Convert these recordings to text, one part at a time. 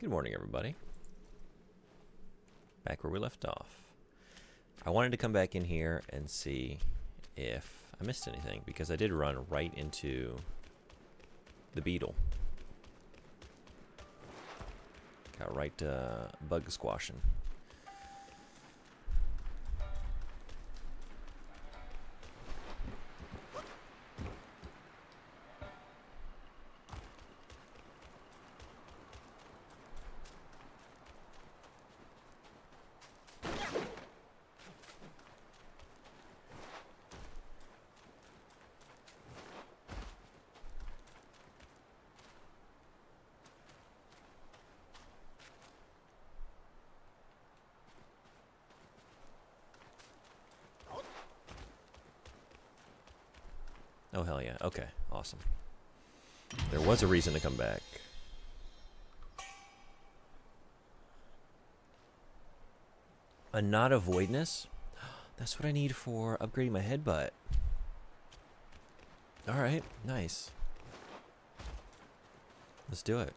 Good morning, everybody. Back where we left off. I wanted to come back in here and see if I missed anything, because I did run right into the beetle. Got right bug squashing. Oh, hell yeah. Okay, awesome. There was a reason to come back. A knot of voidness? That's what I need for upgrading my headbutt. Alright, nice. Let's do it.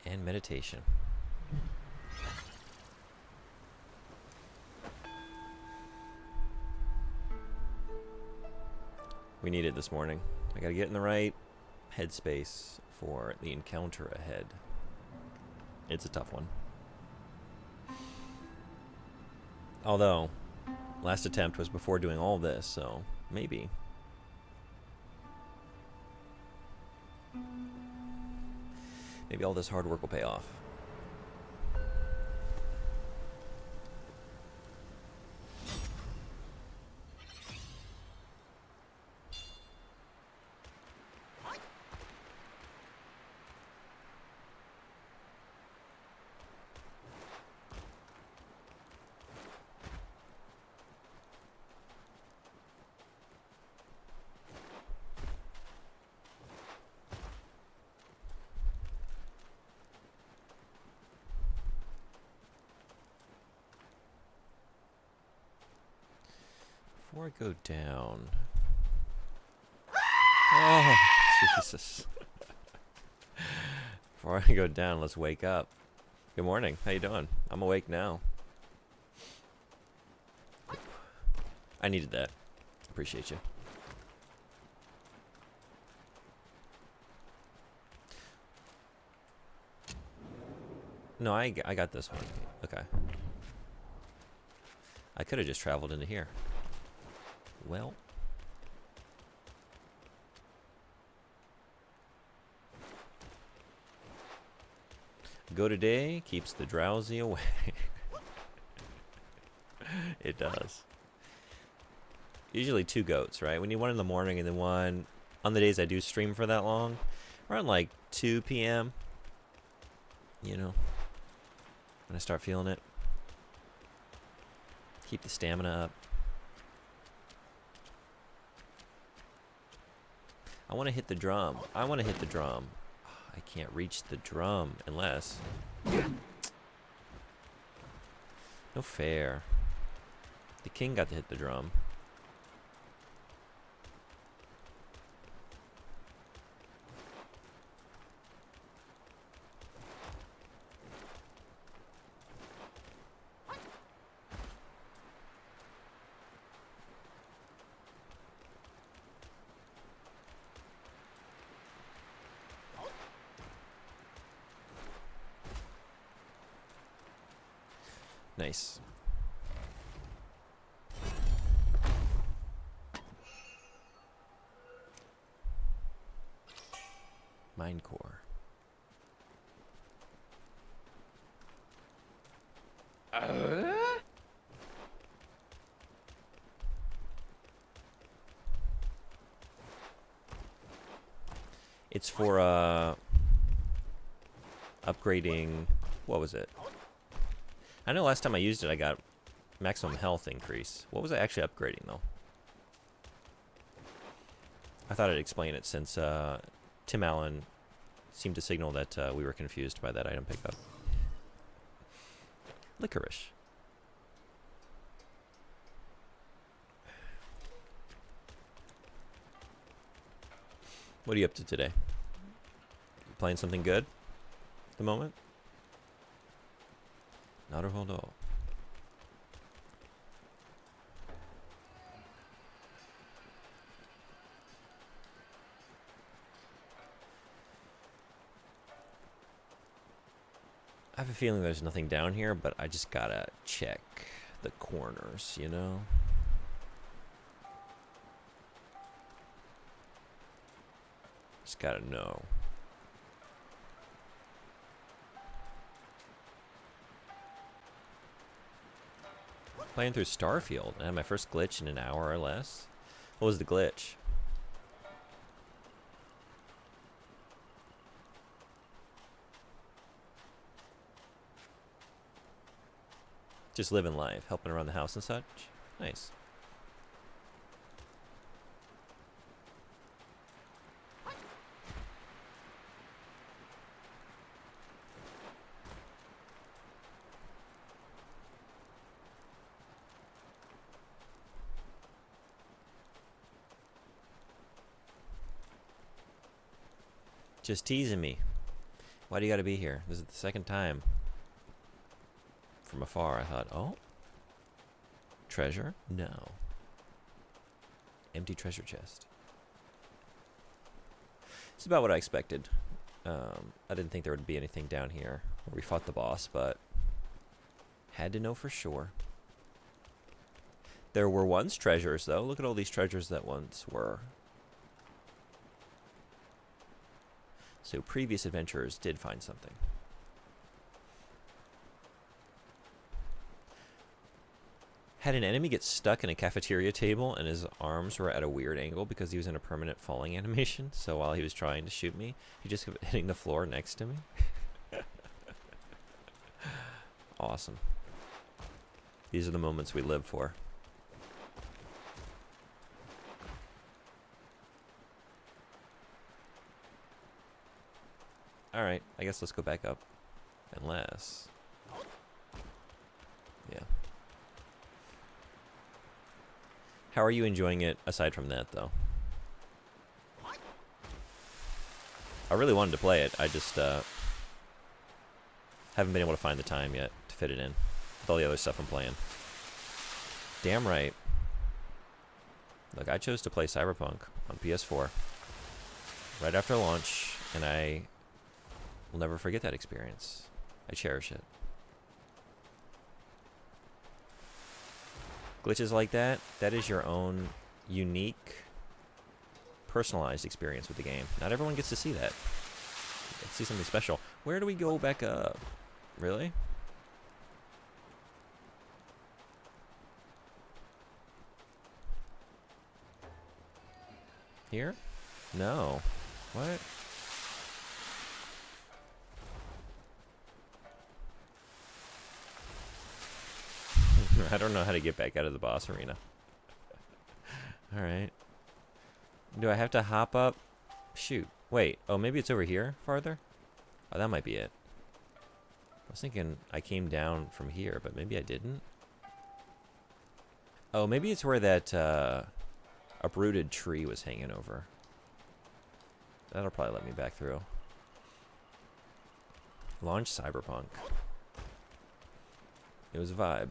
And meditation. We need it this morning. I gotta get in the right headspace for the encounter ahead. It's a tough one. Although, last attempt was before doing all this, so maybe. Maybe all this hard work will pay off. Before I go down... Oh, Jesus. Before I go down, let's wake up. Good morning. How you doing? I'm awake now. I needed that. Appreciate you. No, I got this one. Okay. I could have just traveled into here. Well. Go today keeps the drowsy away. It does. Usually 2 goats, right? We need one in the morning and then one on the days I do stream for that long. Around like 2 p.m. You know, when I start feeling it. Keep the stamina up. I want to hit the drum. I want to hit the drum. I can't reach the drum unless... No fair. The king got to hit the drum. Nice. Mine core. It's for upgrading. What was it? I know last time I used it, I got maximum health increase. What was I actually upgrading though? I thought I'd explain it since Tim Allen seemed to signal that we were confused by that item pickup. Licorice. What are you up to today? You playing something good at the moment? Not a hold all. I have a feeling there's nothing down here, but I just gotta check the corners, you know? Just gotta know. Playing through Starfield. I had my first glitch in an hour or less. What was the glitch? Just living life, helping around the house and such. Nice. Just teasing me. Why do you gotta be here? This is the second time. From afar, I thought, oh, treasure? No. Empty treasure chest. It's about what I expected. I didn't think there would be anything down here where we fought the boss, but had to know for sure. There were once treasures, though. Look at all these treasures that once were. So previous adventurers did find something. Had an enemy get stuck in a cafeteria table and his arms were at a weird angle because he was in a permanent falling animation. So while he was trying to shoot me, he just kept hitting the floor next to me. Awesome. These are the moments we live for. Alright, I guess let's go back up. Unless... yeah. How are you enjoying it aside from that, though? I really wanted to play it. I just haven't been able to find the time yet to fit it in with all the other stuff I'm playing. Damn right. Look, I chose to play Cyberpunk on PS4 right after launch, and I will never forget that experience. I cherish it. Glitches like that, that is your own unique, personalized experience with the game. Not everyone gets to see that. Let's see something special. Where do we go back up? Really? Here? No. What? I don't know how to get back out of the boss arena. Alright. Do I have to hop up? Shoot. Wait. Oh, maybe it's over here farther? Oh, that might be it. I was thinking I came down from here, but maybe I didn't. Oh, maybe it's where that uprooted tree was hanging over. That'll probably let me back through. Launch Cyberpunk. It was a vibe.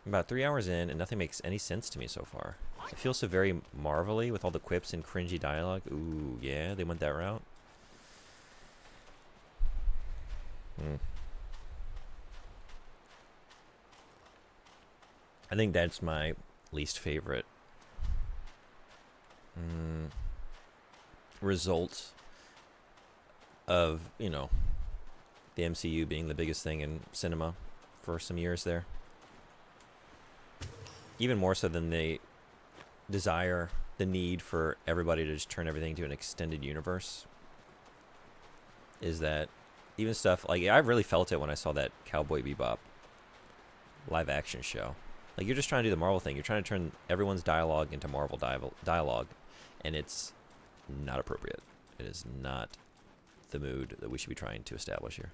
I'm about 3 hours in, and nothing makes any sense to me so far. It feels so very Marvel-y with all the quips and cringy dialogue. Ooh, yeah, they went that route. I think that's my least favorite result of, you know, the MCU being the biggest thing in cinema for some years there. Even more so than the desire the need for everybody to just turn everything to an extended universe is that even stuff like I really felt it when I saw that Cowboy Bebop live action show. Like you're just trying to do the Marvel thing. You're trying to turn everyone's dialogue into Marvel dialogue, and it's not appropriate. It is not the mood that we should be trying to establish here.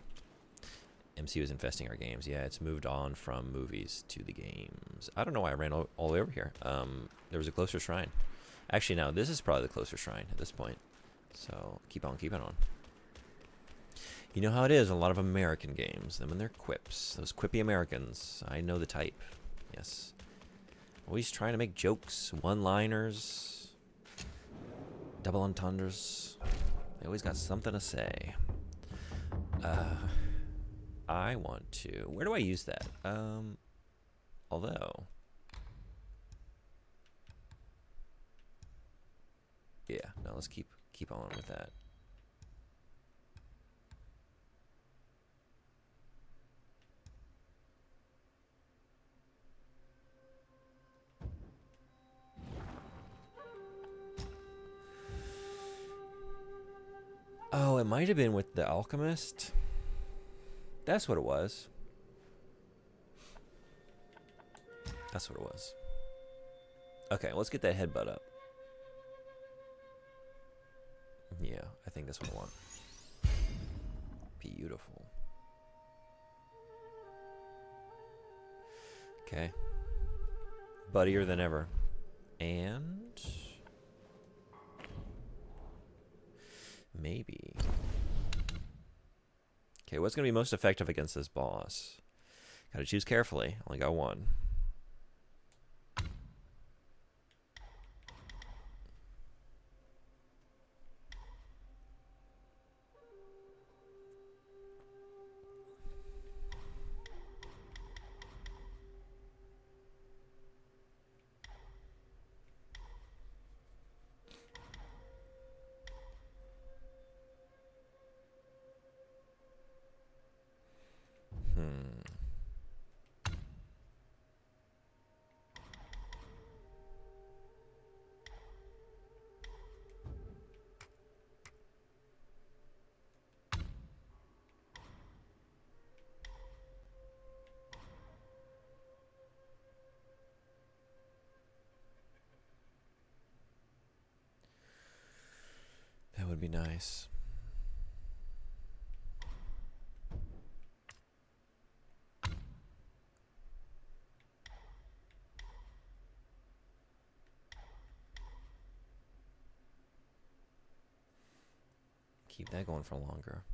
MCU is infesting our games. Yeah, it's moved on from movies to the games. I don't know why I ran all the way over here. There was a closer shrine. Actually, now this is probably the closer shrine at this point. So keep on keeping on. You know how it is in a lot of American games. Them and their quips. Those quippy Americans. I know the type. Yes. Always trying to make jokes, one-liners, double entendres. They always got something to say. I want to... Where do I use that? Although... Yeah, no, let's keep on with that. Oh, it might have been with the alchemist. That's what it was. That's what it was. Okay, let's get that headbutt up. Yeah, I think that's what I want. Beautiful. Okay. Buddier than ever. And... maybe. Okay, what's going to be most effective against this boss? Gotta choose carefully. Only got one. That would be nice. Keep that going for longer.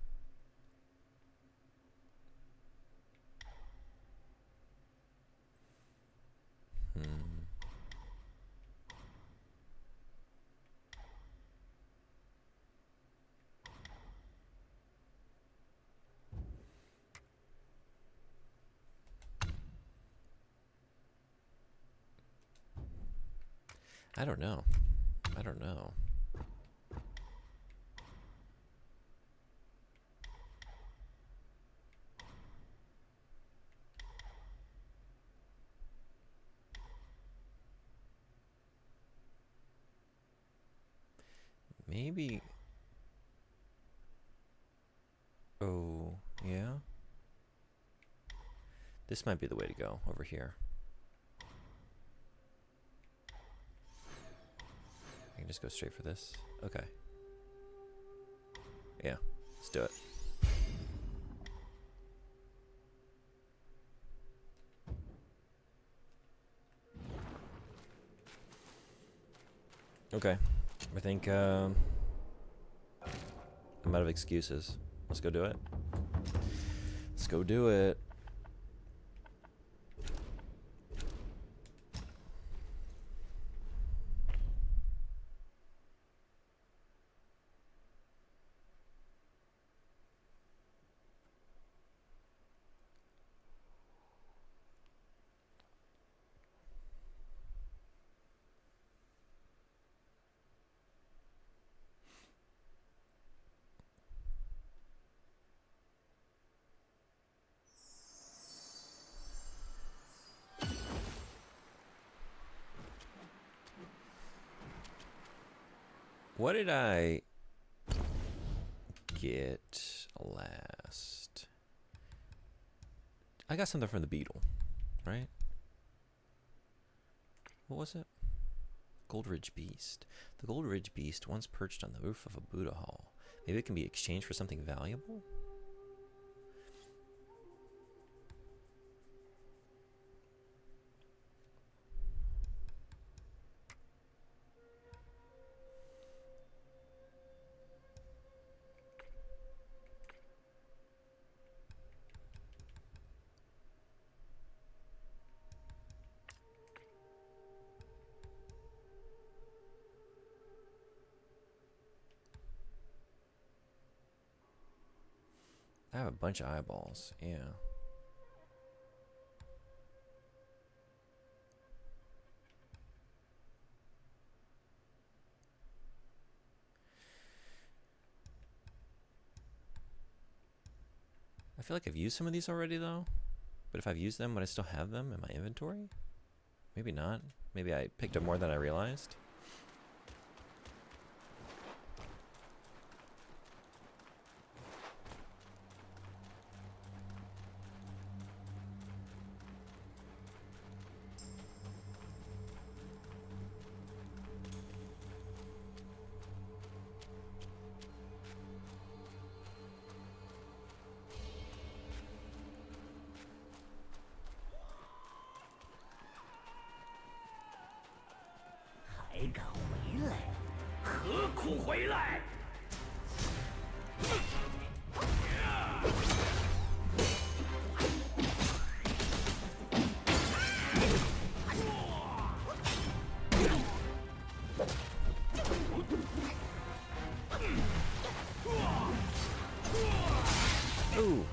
I don't know. I don't know. Maybe... oh, yeah? This might be the way to go, over here. I can just go straight for this. Okay. Yeah, let's do it. Okay. I think I'm out of excuses. Let's go do it. Let's go do it. What did I get last? I got something from the beetle, right? What was it? Gold Ridge Beast. The Gold Ridge Beast once perched on the roof of a Buddha hall. Maybe it can be exchanged for something valuable? I have a bunch of eyeballs, yeah. I feel like I've used some of these already though. But if I've used them, would I still have them in my inventory? Maybe not. Maybe I picked up more than I realized. Ooh.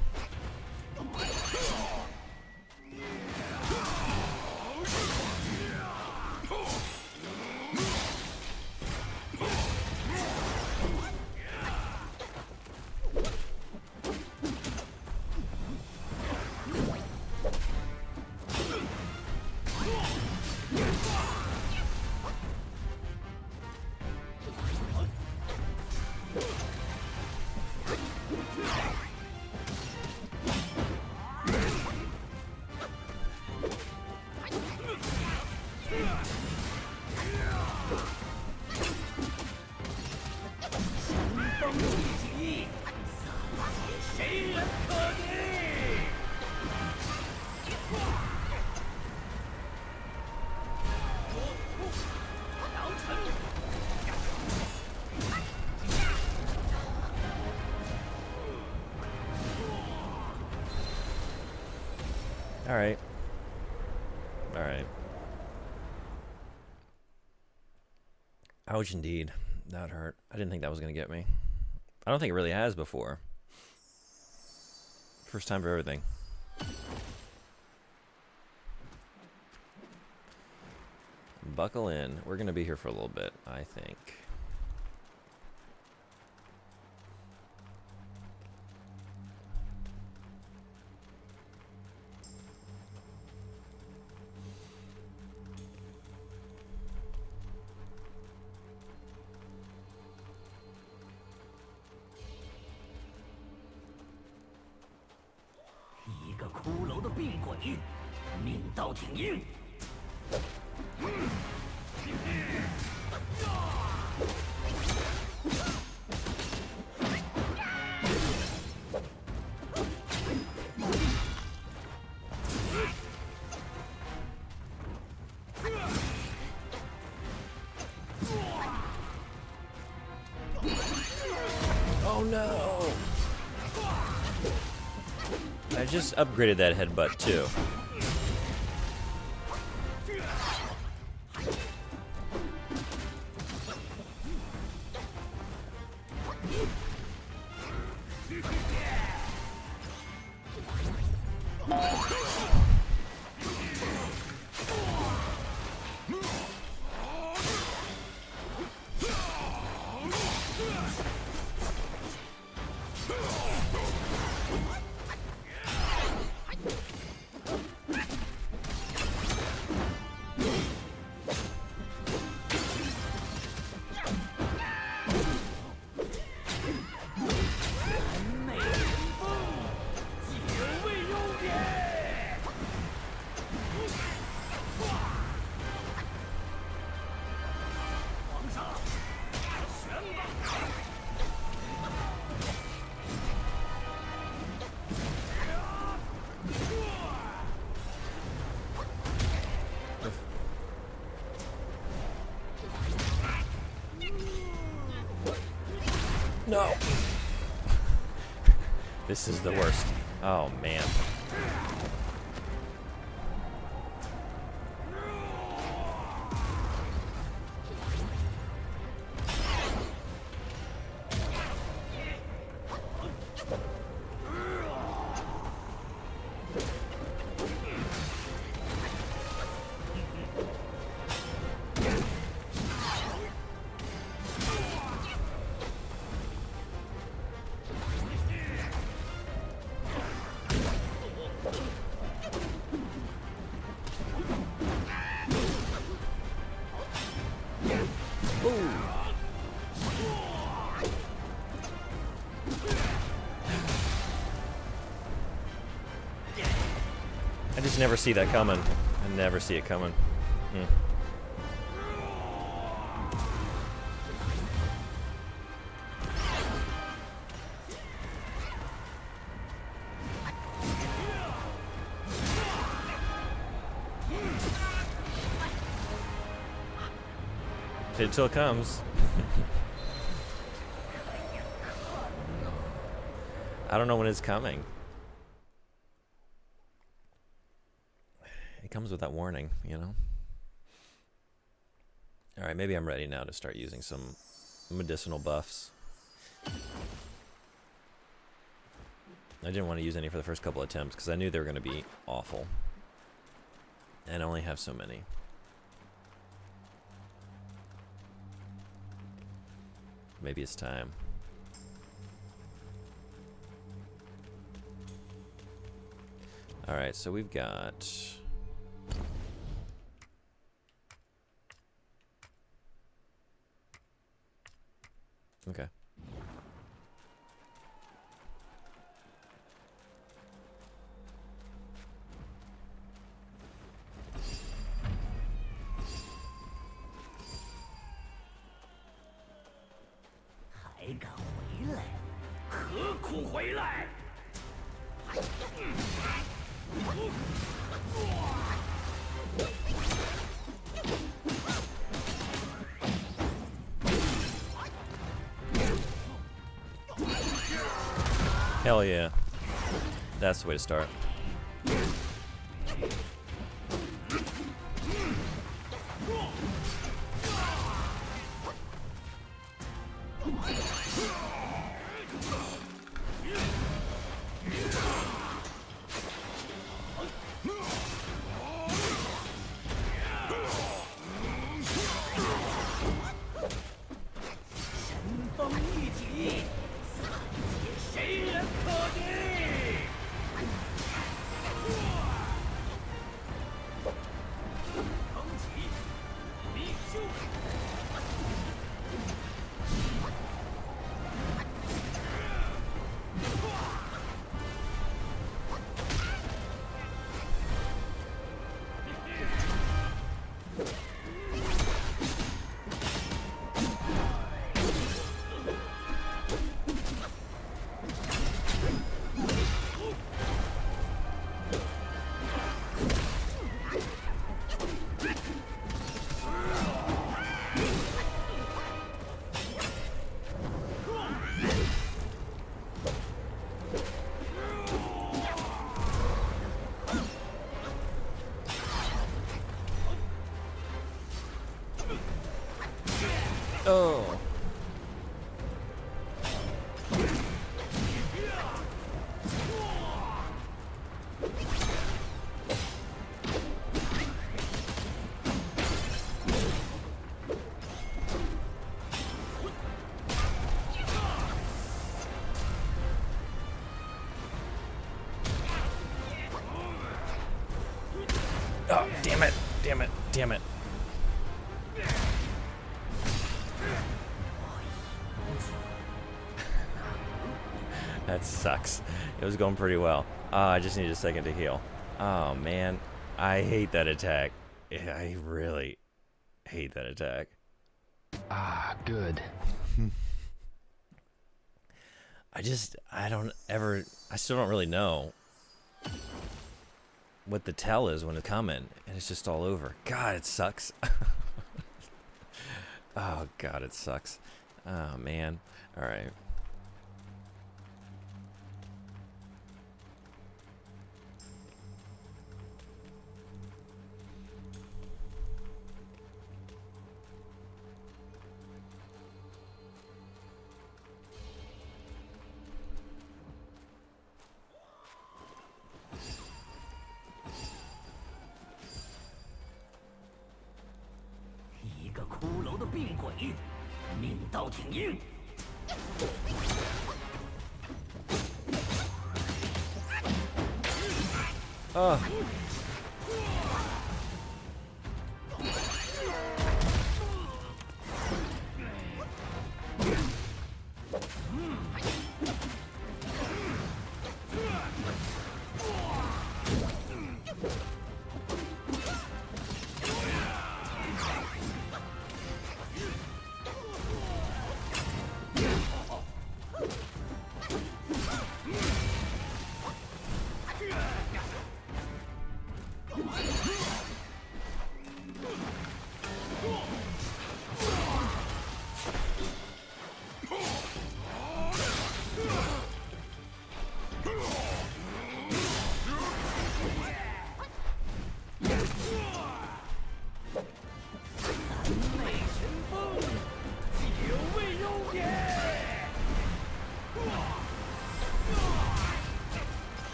Alright. Alright. Ouch indeed. That hurt. I didn't think that was going to get me. I don't think it really has before. First time for everything. Buckle in. We're going to be here for a little bit, I think. Oh no! I just upgraded that headbutt too. No! This is the worst. Oh, man. I just never see that coming. I never see it coming. Until it comes. I don't know when it's coming. It comes with that warning, you know? Alright, maybe I'm ready now to start using some medicinal buffs. I didn't want to use any for the first couple attempts because I knew they were going to be awful. And I only have so many. Maybe it's time. Alright, so we've got... Okay. Hell yeah. That's the way to start. Oh. Oh, damn it. Damn it. Damn it. That sucks. It was going pretty well. I just need a second to heal. Oh, man. I hate that attack. I really hate that attack. Ah, good. I still don't really know what the tell is when it's coming, and it's just all over. God, it sucks. Oh, God, it sucks. Oh, man. All right. 病鬼，命刀挺硬。啊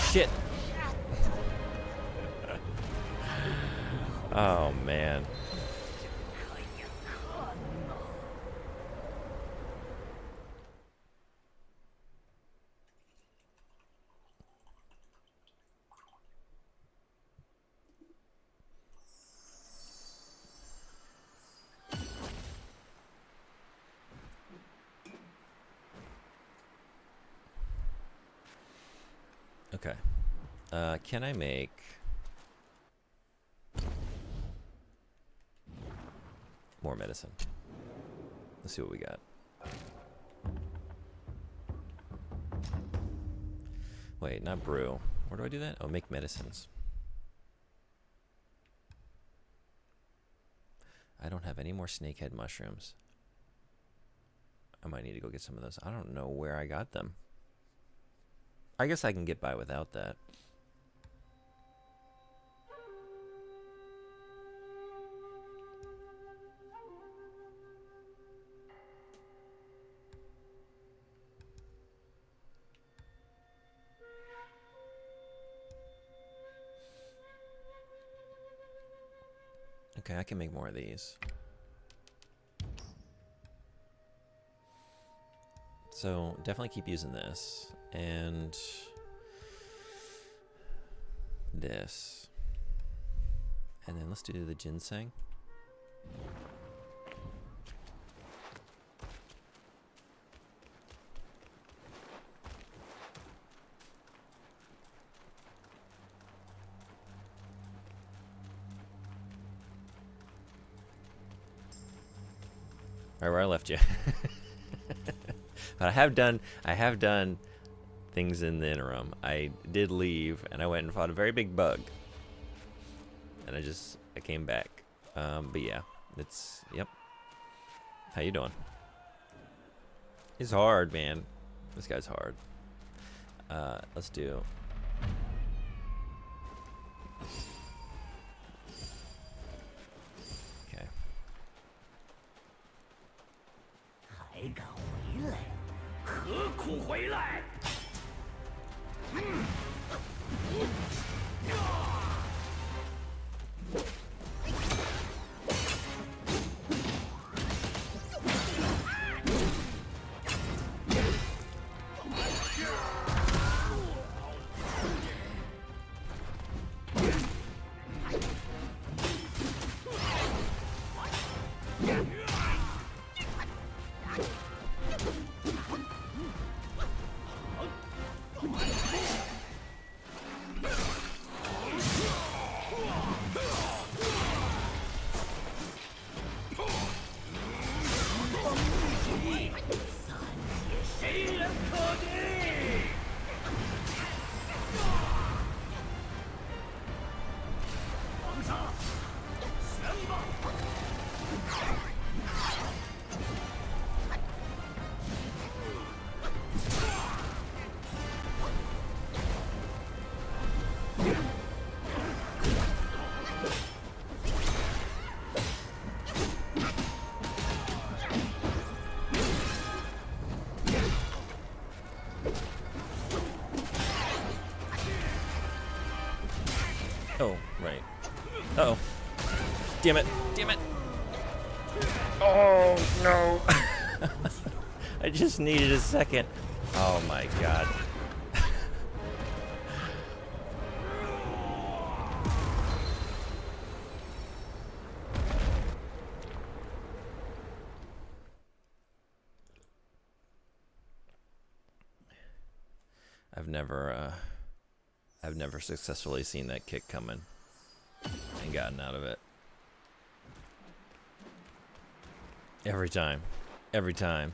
！Shit. Oh, man. Okay. Can I make... more medicine? Let's see what we got. Wait, not brew. Where do I do that? Oh, make medicines. I don't have any more snakehead mushrooms. I might need to go get some of those. I don't know where I got them. I guess I can get by without that. Okay, I can make more of these. So definitely keep using this and this. And then let's do the ginseng. Right where I left you. But I have done things in the interim. I did leave and I went and fought a very big bug. And I came back. But yeah, yep. How you doing? He's hard, man. This guy's hard. Let's do... Okay. 还敢回来？何苦回来？ Oh, right. Uh-oh. Damn it. Damn it. Oh, no. I just needed a second. Oh, my God. I've never successfully seen that kick coming and gotten out of it. Every time. Every time.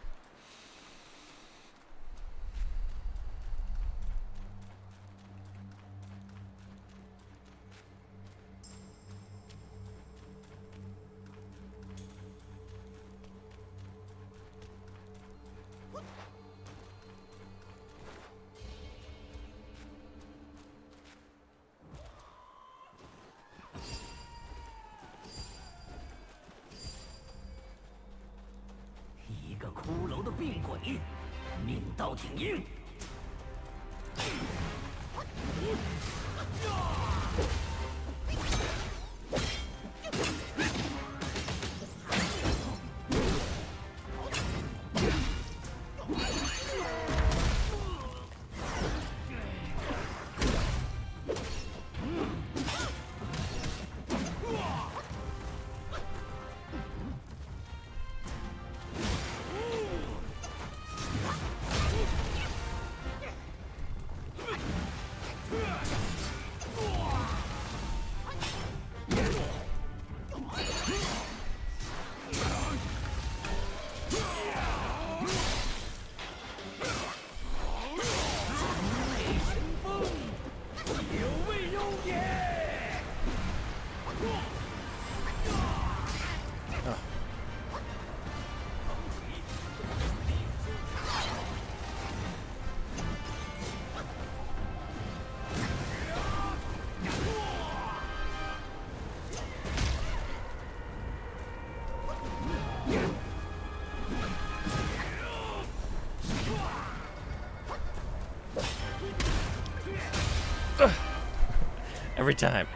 Every time.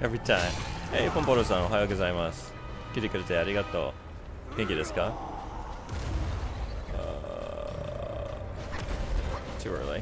Every time. Hey, ポンポロさんおはようございます。来てくれてありがとう。元気ですか？ Too early.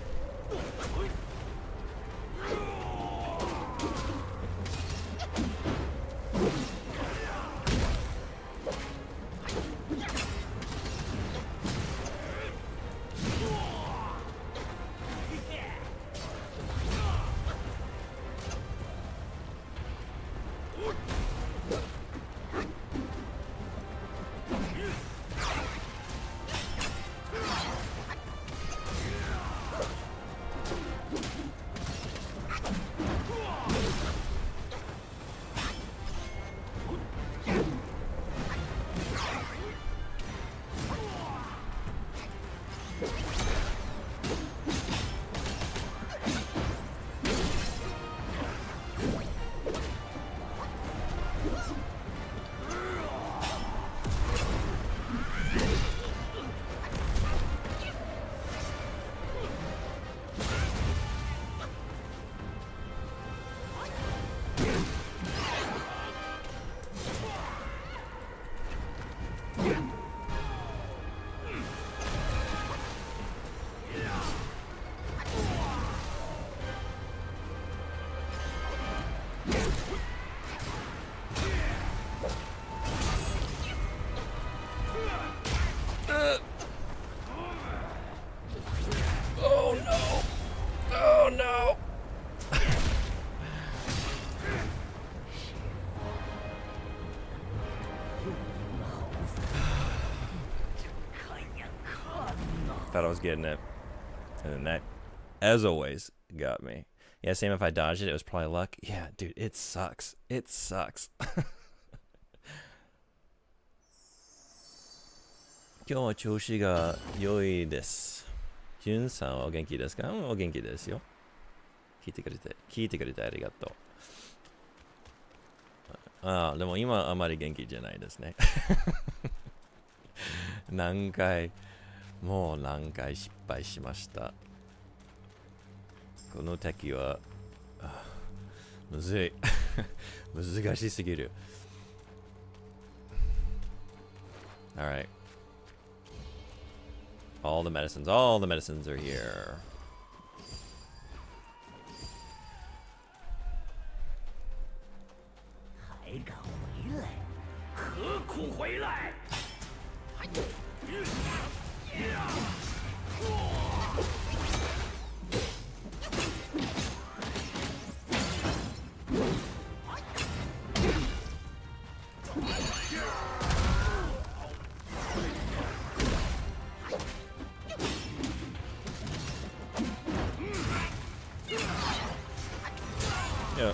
Oh no! Oh no! Thought I was getting it. And then that, as always, got me. Yeah, same if I dodged it, it was probably luck. Yeah, dude, it sucks. It sucks. 今日は調子が良いです。ジュンさんはお元気ですか？お元気ですよ。聞いてくれてありがとう。ああ、でも今あまり元気じゃないですね。もう何回失敗しました。この敵はむずい。難しすぎる。Alright. All the medicines are here. 还敢回来？何苦回来？ Yeah.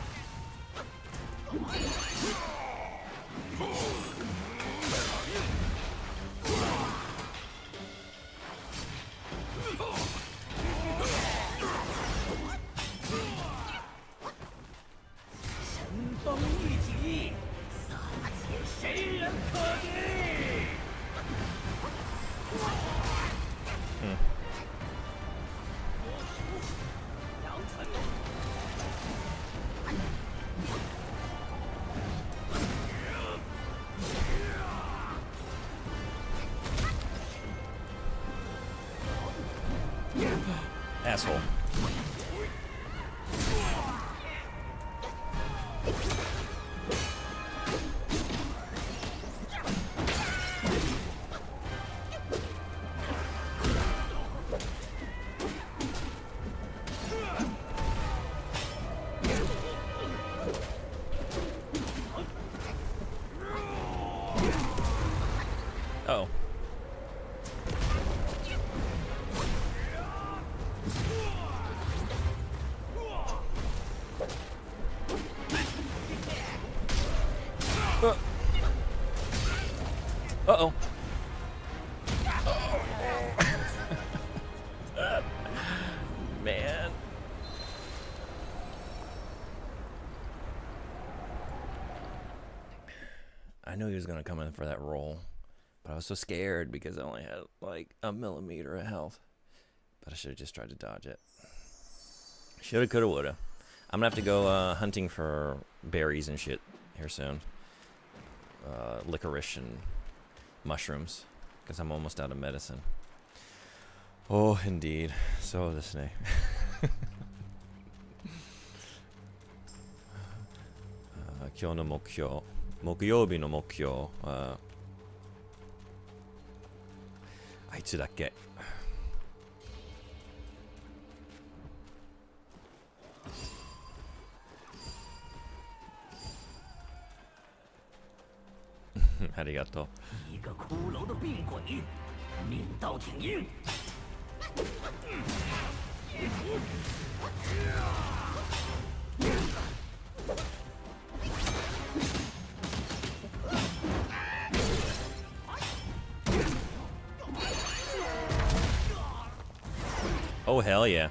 Asshole. Oh. Uh-oh. Man. I knew he was going to come in for that roll, but I was so scared because I only had like a millimeter of health. But I should have just tried to dodge it. Shoulda, coulda, woulda. I'm going to have to go hunting for berries and shit here soon. Licorice and mushrooms, because I'm almost out of medicine. Oh, indeed. So this day. 今日の目標、木曜日の目標はあいつだけ。ありがとう。一个骷髅的病鬼，命刀挺硬。Oh hell yeah.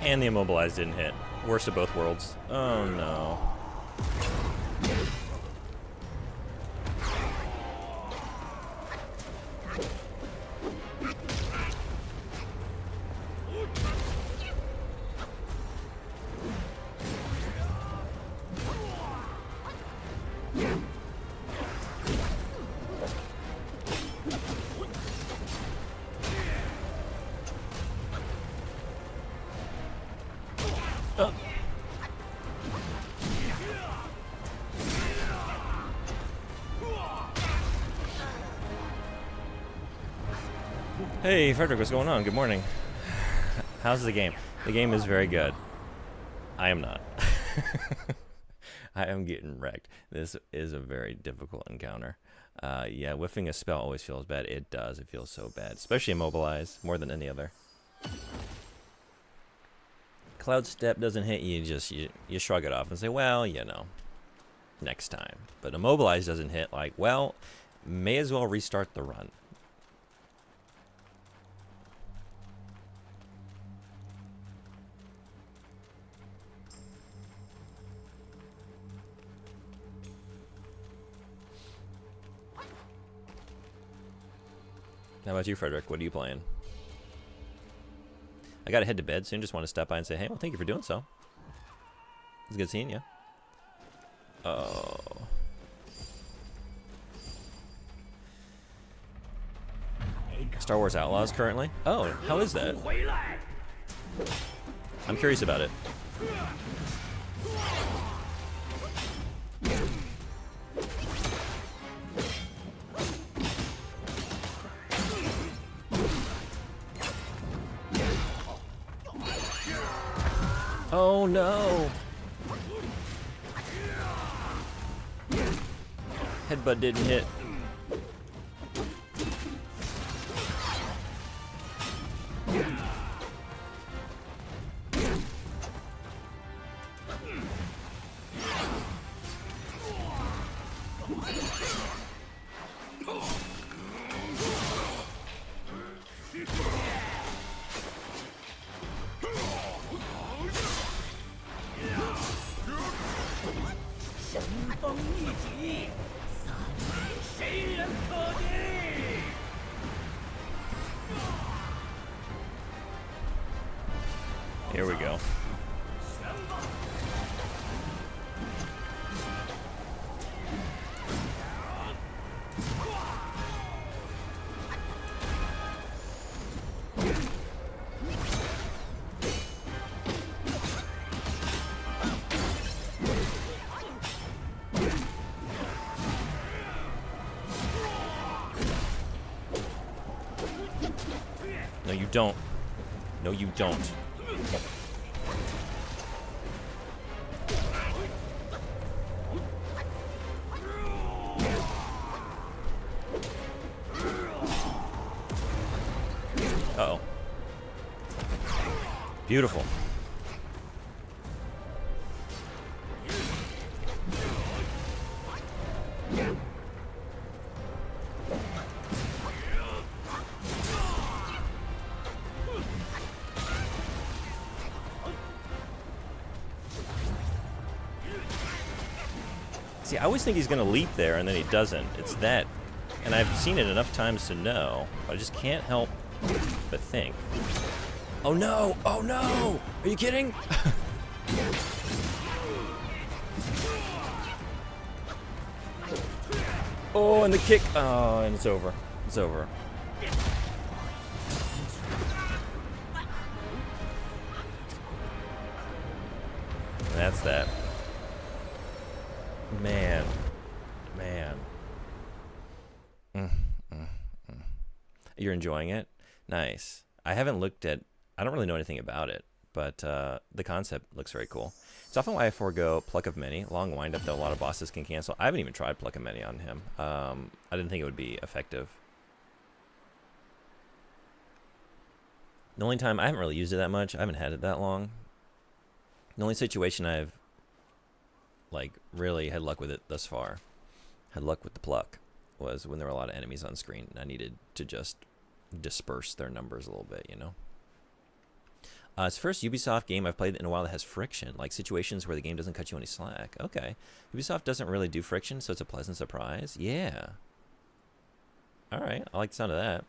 And the immobilized didn't hit. Worst of both worlds. Oh no. Hey, Frederick, what's going on? Good morning. How's the game? The game is very good. I am not. I am getting wrecked. This is a very difficult encounter. Yeah, whiffing a spell always feels bad. It does. It feels so bad. Especially Immobilize, more than any other. Cloud Step doesn't hit you, you shrug it off and say, well, you know, next time. But Immobilize doesn't hit, like, well, may as well restart the run. How about you, Frederick? What are you playing? I gotta head to bed soon. Just want to step by and say, hey, well, thank you for doing so. It's good seeing you. Oh. Star Wars Outlaws currently? Oh, how is that? I'm curious about it. Oh no! Headbutt didn't hit. Here we go. No, you don't. No, you don't. Uh-oh. Beautiful. See, I always think he's going to leap there, and then he doesn't. It's that. And I've seen it enough times to know, but I just can't help but think. Oh no! Oh no! Are you kidding? Oh, and the kick. Oh, and it's over. It's over. That's that. Man. You're enjoying it? Nice. I haven't looked at... I don't really know anything about it, but the concept looks very cool. It's often why I forego Pluck of Many. Long windup that a lot of bosses can cancel. I haven't even tried Pluck of Many on him. I didn't think it would be effective. The only time... I haven't really used it that much. I haven't had it that long. The only situation I've like really had luck with it thus far, had luck with the pluck, was when there were a lot of enemies on screen and I needed to just disperse their numbers a little bit, you know. It's the first Ubisoft game I've played in a while that has friction, like situations where the game doesn't cut you any slack. Okay. Ubisoft doesn't really do friction, so it's a pleasant surprise. Yeah. Alright, I like the sound of that.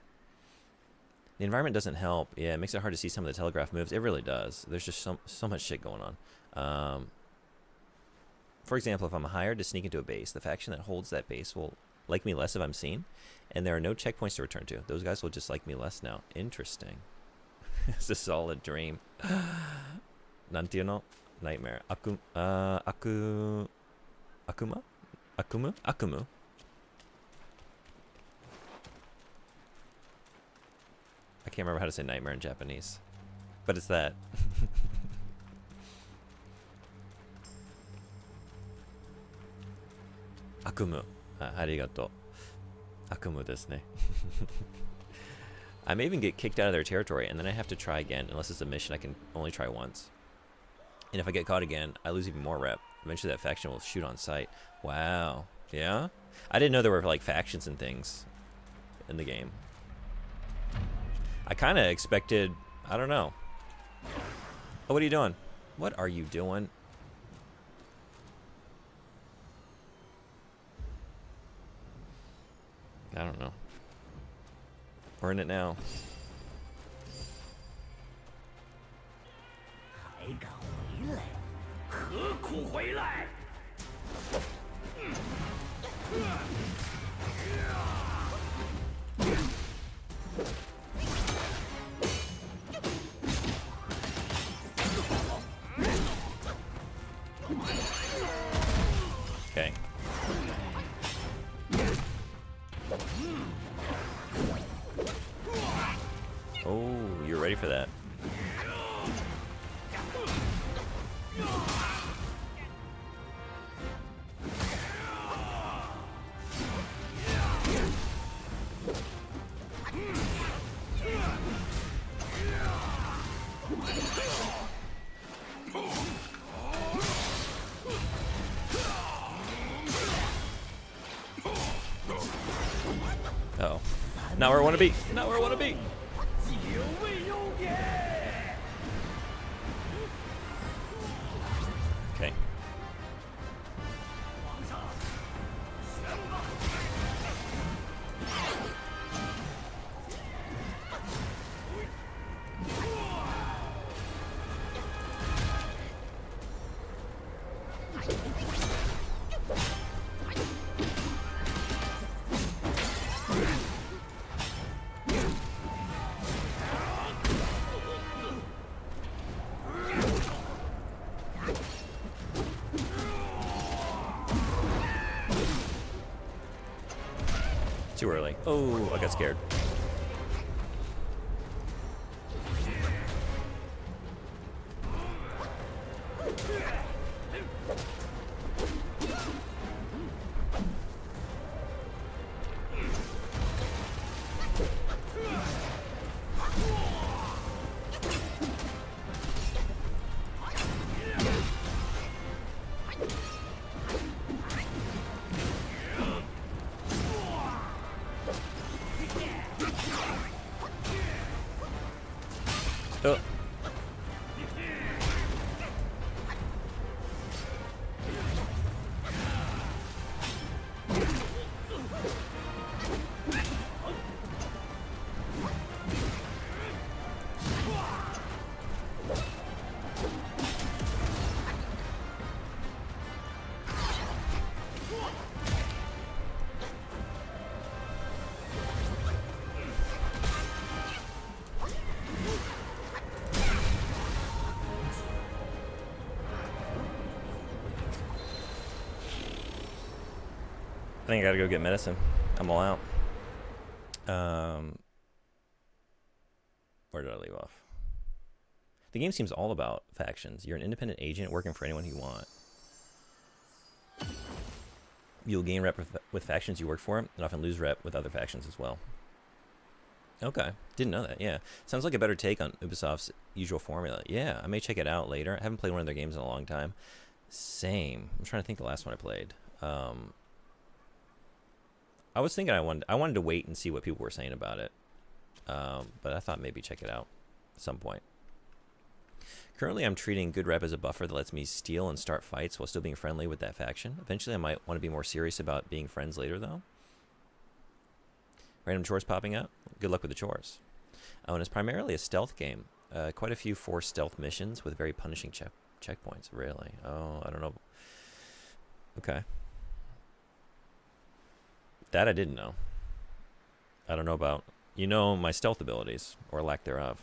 The environment doesn't help. Yeah, it makes it hard to see some of the telegraph moves. It really does. There's just so much shit going on. For example, if I'm hired to sneak into a base, the faction that holds that base will like me less if I'm seen, and there are no checkpoints to return to. Those guys will just like me less now. Interesting. It's a solid dream. Nantino? Nightmare. Akuma? Akumu? I can't remember how to say nightmare in Japanese. But it's that. Akumu. Arigato. Akumu desu ne. I may even get kicked out of their territory, and then I have to try again, unless it's a mission I can only try once. And if I get caught again, I lose even more rep. Eventually that faction will shoot on sight. Wow. Yeah? I didn't know there were, like, factions and things in the game. I kind of expected... I don't know. Oh, what are you doing? What are you doing? I don't know. We're in it now. 还敢回来？何苦回来？ Okay. Oh, you're ready for that. Uh-oh. Not where I want to be. Not where I want to be. 久未有也。 Okay. 皇上，选吧。 Too early. Oh, I got scared. Oh. I think I gotta go get medicine. I'm all out. Where did I leave off? The game seems all about factions. You're an independent agent working for anyone you want. You'll gain rep with factions you work for, and often lose rep with other factions as well. Okay, didn't know that. Yeah, sounds like a better take on Ubisoft's usual formula. Yeah, I may check it out later. I haven't played one of their games in a long time. Same. I'm trying to think the last one I played. I was thinking I wanted to wait and see what people were saying about it, but I thought maybe check it out at some point. Currently, I'm treating good rep as a buffer that lets me steal and start fights while still being friendly with that faction. Eventually, I might want to be more serious about being friends later, though. Random chores popping up? Good luck with the chores. Oh, and it's primarily a stealth game. Quite a few forced stealth missions with very punishing checkpoints. Really? Oh, I don't know. Okay. That I didn't know. I don't know about... You know my stealth abilities, or lack thereov.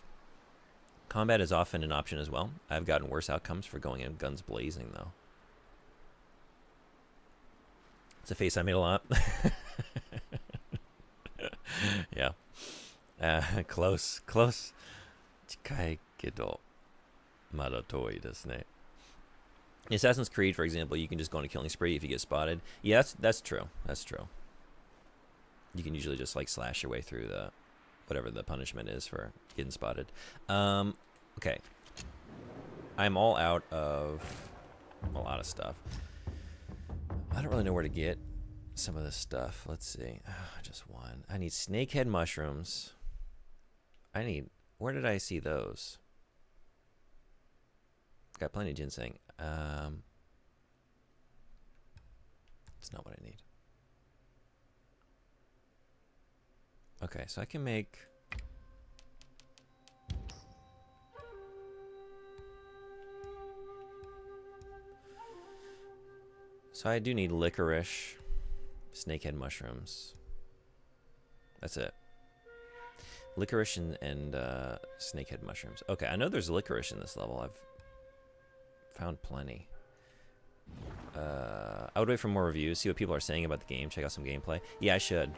Combat is often an option as well. I've gotten worse outcomes for going in guns blazing, though. It's a face I made a lot. Yeah. Close. Chikai kedo mada toi desu ne. In Assassin's Creed, for example, you can just go on a killing spree if you get spotted. Yeah, that's true. That's true. You can usually just like slash your way through the whatever the punishment is for getting spotted. Okay. I'm all out of a lot of stuff. I don't really know where to get some of this stuff. Let's see. Just one. I need snakehead mushrooms. Where did I see those? Got plenty of ginseng. It's not what I need. Okay, so I can make... So I do need licorice, snakehead mushrooms. That's it. Licorice and snakehead mushrooms. Okay, I know there's licorice in this level. I've found plenty. I would wait for more reviews, see what people are saying about the game, check out some gameplay. Yeah, I should.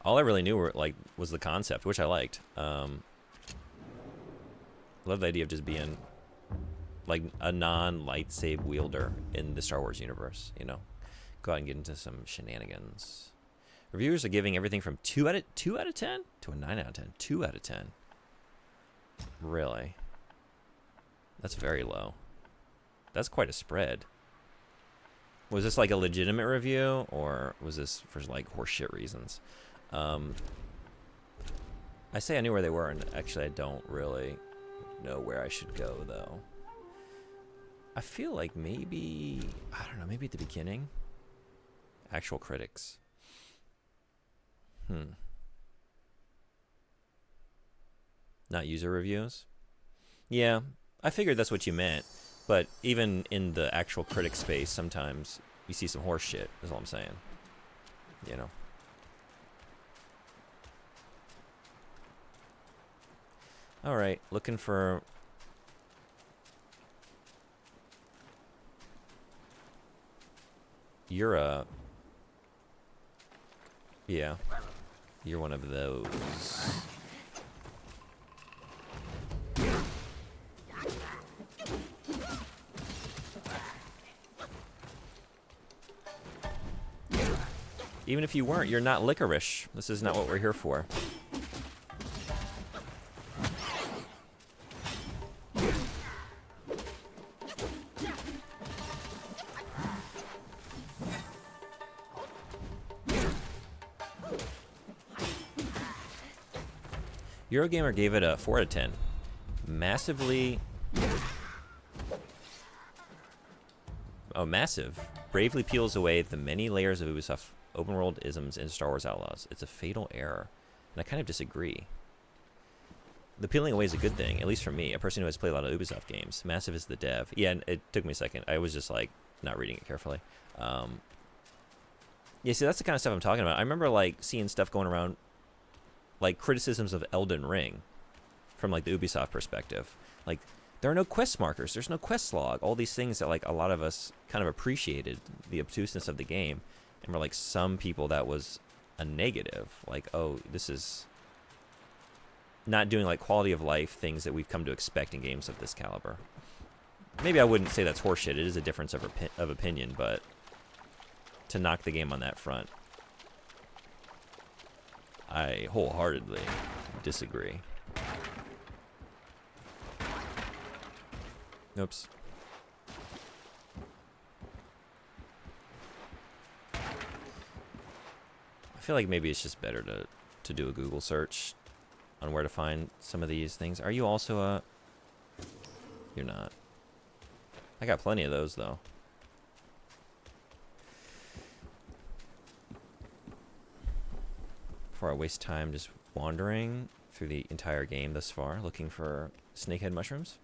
All I really knew was the concept, which I liked. Love the idea of just being like a non-lightsaber wielder in the Star Wars universe, you know. Go out and get into some shenanigans. Reviewers are giving everything from 2 out of 10 to a 9 out of 10. 2 out of 10. Really? That's very low. That's quite a spread. Was this like a legitimate review, or was this for like horseshit reasons? I say I knew where they were, and actually I don't really know where I should go, though. I feel like maybe, I don't know, maybe at the beginning? Actual critics. Not user reviews? Yeah, I figured that's what you meant. But even in the actual critic space, sometimes you see some horse shit, is all I'm saying. You know? Alright, looking for... You're a... Yeah. You're one of those. Even if you weren't, you're not licorice. This is not what we're here for. Eurogamer gave it a 4 out of 10. Massively... Oh, massive. Bravely peels away the many layers of Ubisoft open-world isms in Star Wars Outlaws. It's a fatal error, and I kind of disagree. The peeling away is a good thing, at least for me, a person who has played a lot of Ubisoft games. Massive is the dev. Yeah, and it took me a second. I was just, like, not reading it carefully. Yeah, see, that's the kind of stuff I'm talking about. I remember, like, seeing stuff going around, like, criticisms of Elden Ring from, like, the Ubisoft perspective. Like, there are no quest markers. There's no quest log. All these things that, like, a lot of us kind of appreciated the obtuseness of the game. And we're like, some people that was a negative. Like, oh, this is not doing, like, quality of life things that we've come to expect in games of this caliber. Maybe I wouldn't say that's horseshit. It is a difference of opinion, but to knock the game on that front, I wholeheartedly disagree. Oops. I feel like maybe it's just better to do a Google search on where to find some of these things. Are you also a... You're not. I got plenty of those, though. Before I waste time just wandering through the entire game thus far, looking for snakehead mushrooms.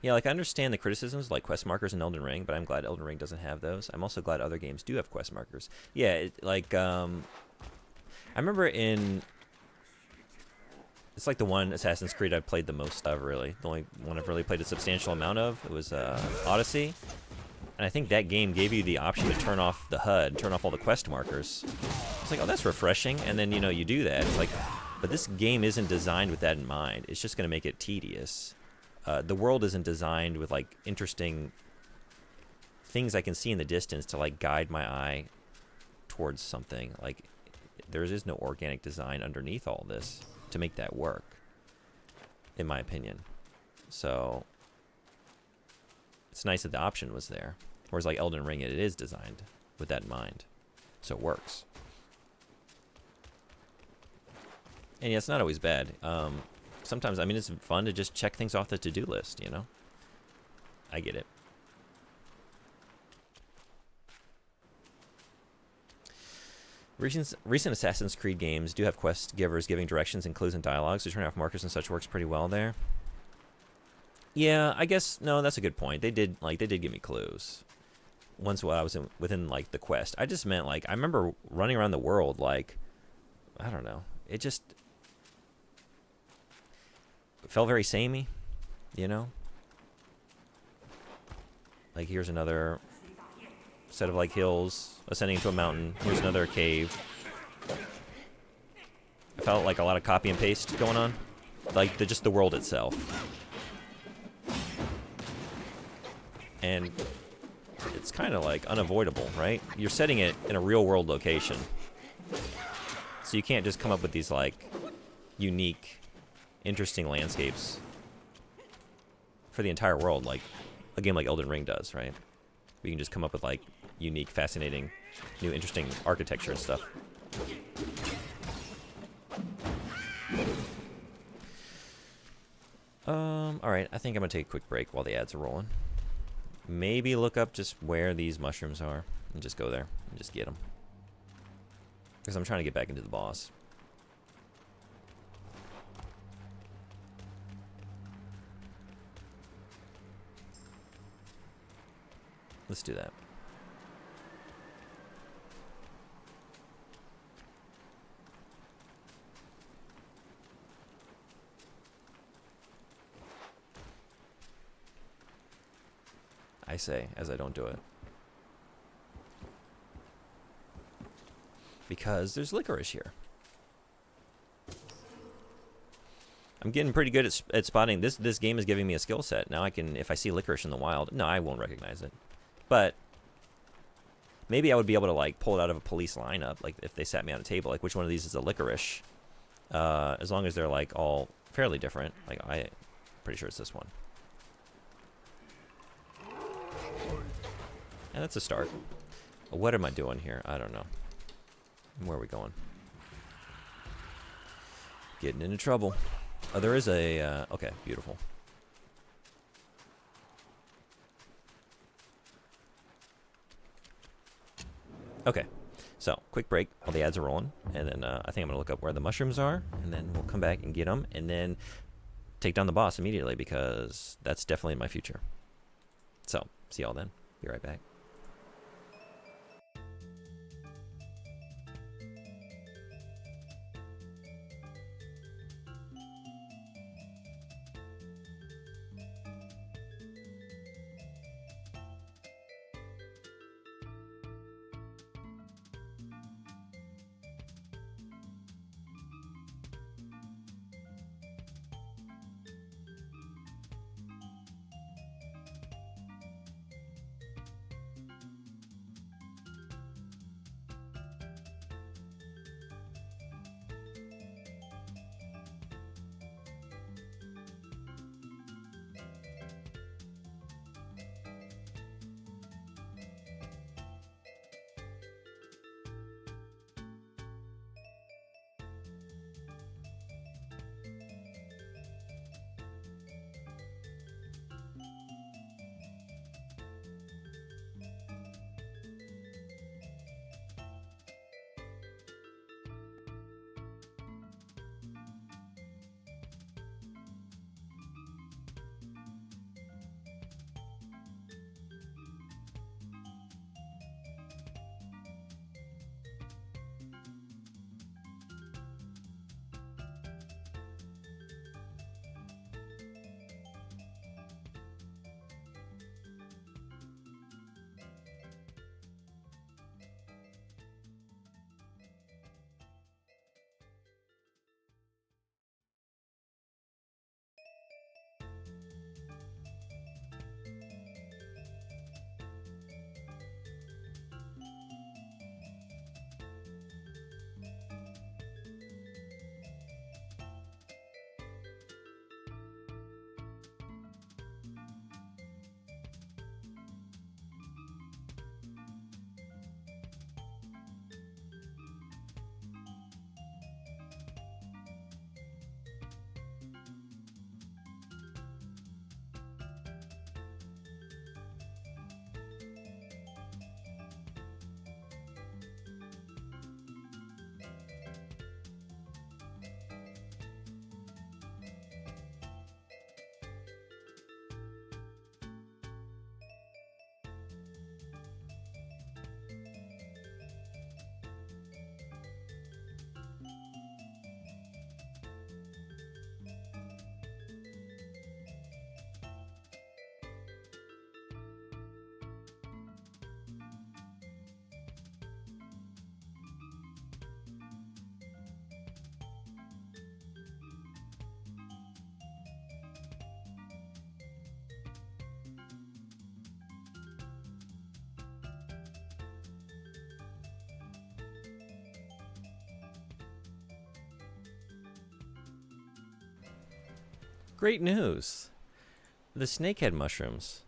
Yeah, like I understand the criticisms like quest markers in Elden Ring, but I'm glad Elden Ring doesn't have those. I'm also glad other games do have quest markers. Yeah, I remember in it's like the one Assassin's Creed I've played the most of, really. The only one I've really played a substantial amount of. It was Odyssey. And I think that game gave you the option to turn off the HUD, turn off all the quest markers. It's like, oh, that's refreshing. And then, you do that. It's like, but this game isn't designed with that in mind. It's just going to make it tedious. The world isn't designed with, like, interesting things I can see in the distance to, like, guide my eye towards something. Like, there is no organic design underneath all this to make that work, in my opinion. So it's nice that the option was there. Whereas like Elden Ring, it is designed with that in mind. So it works. And yeah, it's not always bad. Sometimes, I mean, it's fun to just check things off the to-do list, I get it. Recent Assassin's Creed games do have quest givers giving directions and clues and dialogues, so turning off markers and such works pretty well there. Yeah, I guess, no, that's a good point. They did give me clues. Once while I was within, like, the quest. I just meant, like, I remember running around the world, like, I don't know. It just felt very samey, Like, here's another set of, like, hills ascending to a mountain. Here's another cave. I felt like a lot of copy and paste going on. Like, just the world itself. And it's kind of, like, unavoidable, right? You're setting it in a real-world location. So you can't just come up with these, like, unique, interesting landscapes for the entire world, like a game like Elden Ring does, right? We can just come up with, like, unique, fascinating, new, interesting architecture and stuff. Alright, I think I'm gonna take a quick break while the ads are rolling. Maybe look up just where these mushrooms are and just go there and just get them. Because I'm trying to get back into the boss. Let's do that. I say, as I don't do it. Because there's licorice here. I'm getting pretty good at spotting. This game is giving me a skill set. Now I can, if I see licorice in the wild, no, I won't recognize it. But maybe I would be able to, like, pull it out of a police lineup, like if they sat me on a table, like which one of these is a licorice. As long as they're, like, all fairly different. Like, I'm pretty sure it's this one. And that's a start. What am I doing here? I don't know. Where are we going? Getting into trouble. Oh, there is a... okay, beautiful. Okay, so quick break while the ads are rolling. And then I think I'm going to look up where the mushrooms are. And then we'll come back and get them. And then take down the boss immediately, because that's definitely in my future. So, see y'all then. Be right back. Great news. The snakehead mushrooms,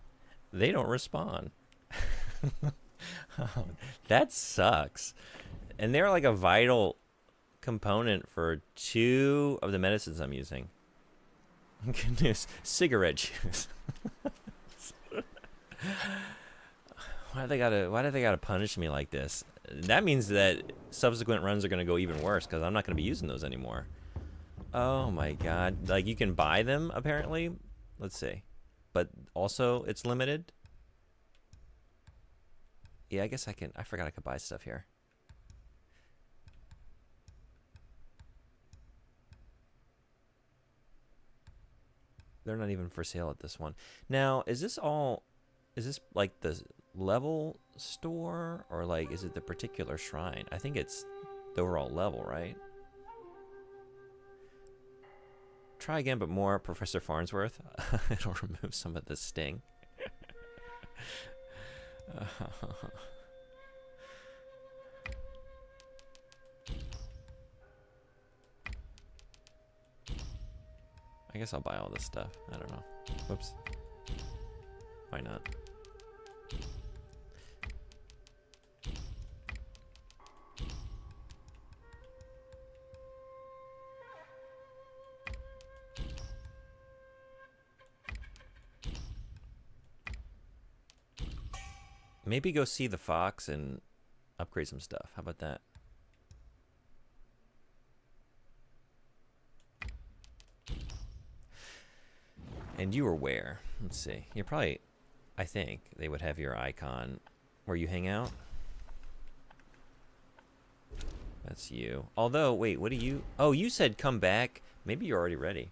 they don't respawn. That sucks. And they're like a vital component for 2 of the medicines I'm using. Good news. Cigarette juice. Why do they gotta punish me like this? That means that subsequent runs are gonna go even worse because I'm not gonna be using those anymore. Oh my god. Like, you can buy them apparently. Let's see. But also it's limited. Yeah, I guess I can. I forgot I could buy stuff here. They're not even for sale at this one. Now, is this like the level store, or like is it the particular shrine? I think it's the overall level, right? Try again, but more Professor Farnsworth. It'll remove some of the sting. I guess I'll buy all this stuff. I don't know. Whoops. Why not? Maybe go see the fox and upgrade some stuff. How about that? And you were where? Let's see. You're probably, I think they would have your icon where you hang out. That's you. Although, wait, what do you? Oh, you said come back. Maybe you're already ready.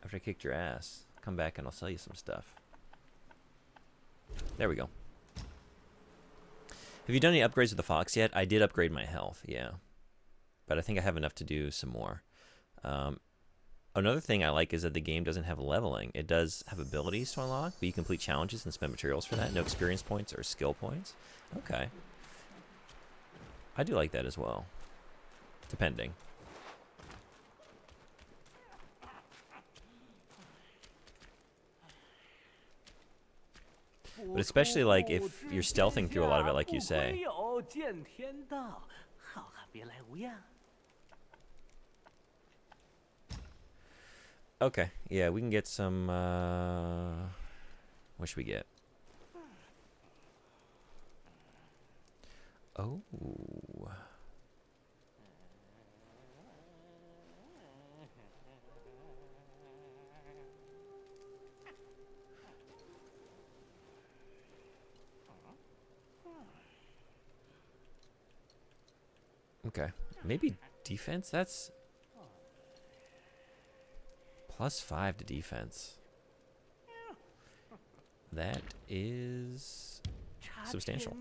After I kicked your ass, come back and I'll sell you some stuff. There we go. Have you done any upgrades with the fox yet? I did upgrade my health, yeah. But I think I have enough to do some more. Another thing I like is that the game doesn't have leveling. It does have abilities to unlock, but you complete challenges and spend materials for that. No experience points or skill points. Okay. I do like that as well. Depending. But especially like if you're stealthing through a lot of it, like you say. Okay, yeah, we can get some, what should we get? Oh. Okay, maybe defense, that's +5 to defense. That is substantial.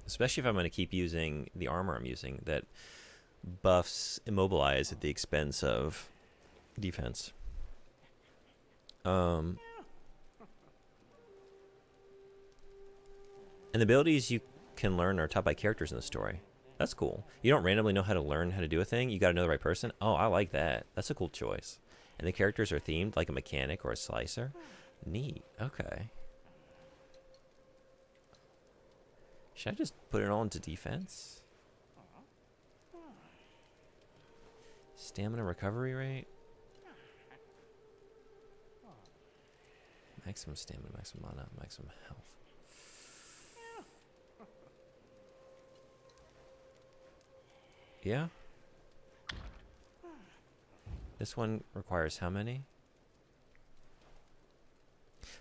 Especially if I'm going to keep using the armor I'm using that buffs immobilize at the expense of defense. And the abilities you can learn are taught by characters in the story. That's cool. You don't randomly know how to learn how to do a thing. You got to know the right person. Oh, I like that. That's a cool choice. And the characters are themed like a mechanic or a slicer. Neat. Okay. Should I just put it all into defense? Stamina recovery rate? Maximum stamina, maximum mana, maximum health. Yeah? This one requires how many?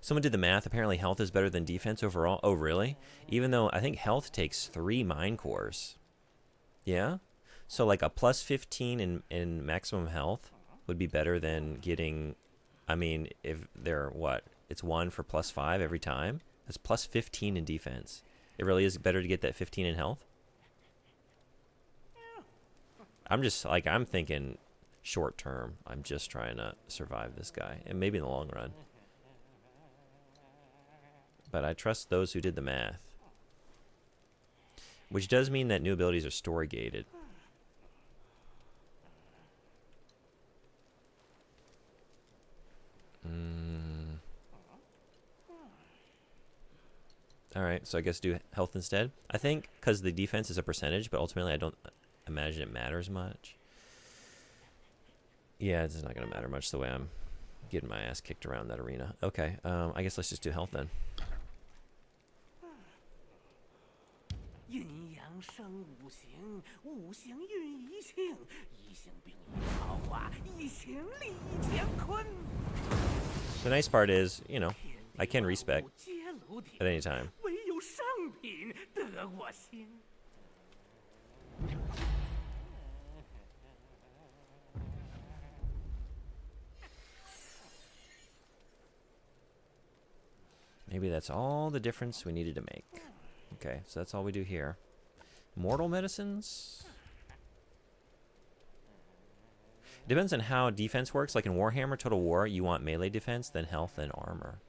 Someone did the math. Apparently health is better than defense overall. Oh, really? Even though I think health takes 3 mind cores. Yeah? So like a +15 in maximum health would be better than getting, I mean, if they're what? It's 1 for +5 every time. That's +15 in defense. It really is better to get that 15 in health? I'm just like, I'm thinking short term. I'm just trying to survive this guy, and maybe in the long run. But I trust those who did the math. Which does mean that new abilities are story gated. Alright, so I guess do health instead. I think because the defense is a percentage, but ultimately I don't imagine it matters much. Yeah, it's not going to matter much the way I'm getting my ass kicked around that arena. Okay, I guess let's just do health then. 阴阳生五行，五行运一性，一性并于桃花，一行立一乾坤。 The nice part is, you know, I can respec 皆炉鼎 at any time. 唯有上品得我心。 Maybe that's all the difference we needed to make. Okay, so that's all we do here. Mortal medicines? Depends on how defense works. Like in Warhammer Total War, you want melee defense, then health, then armor.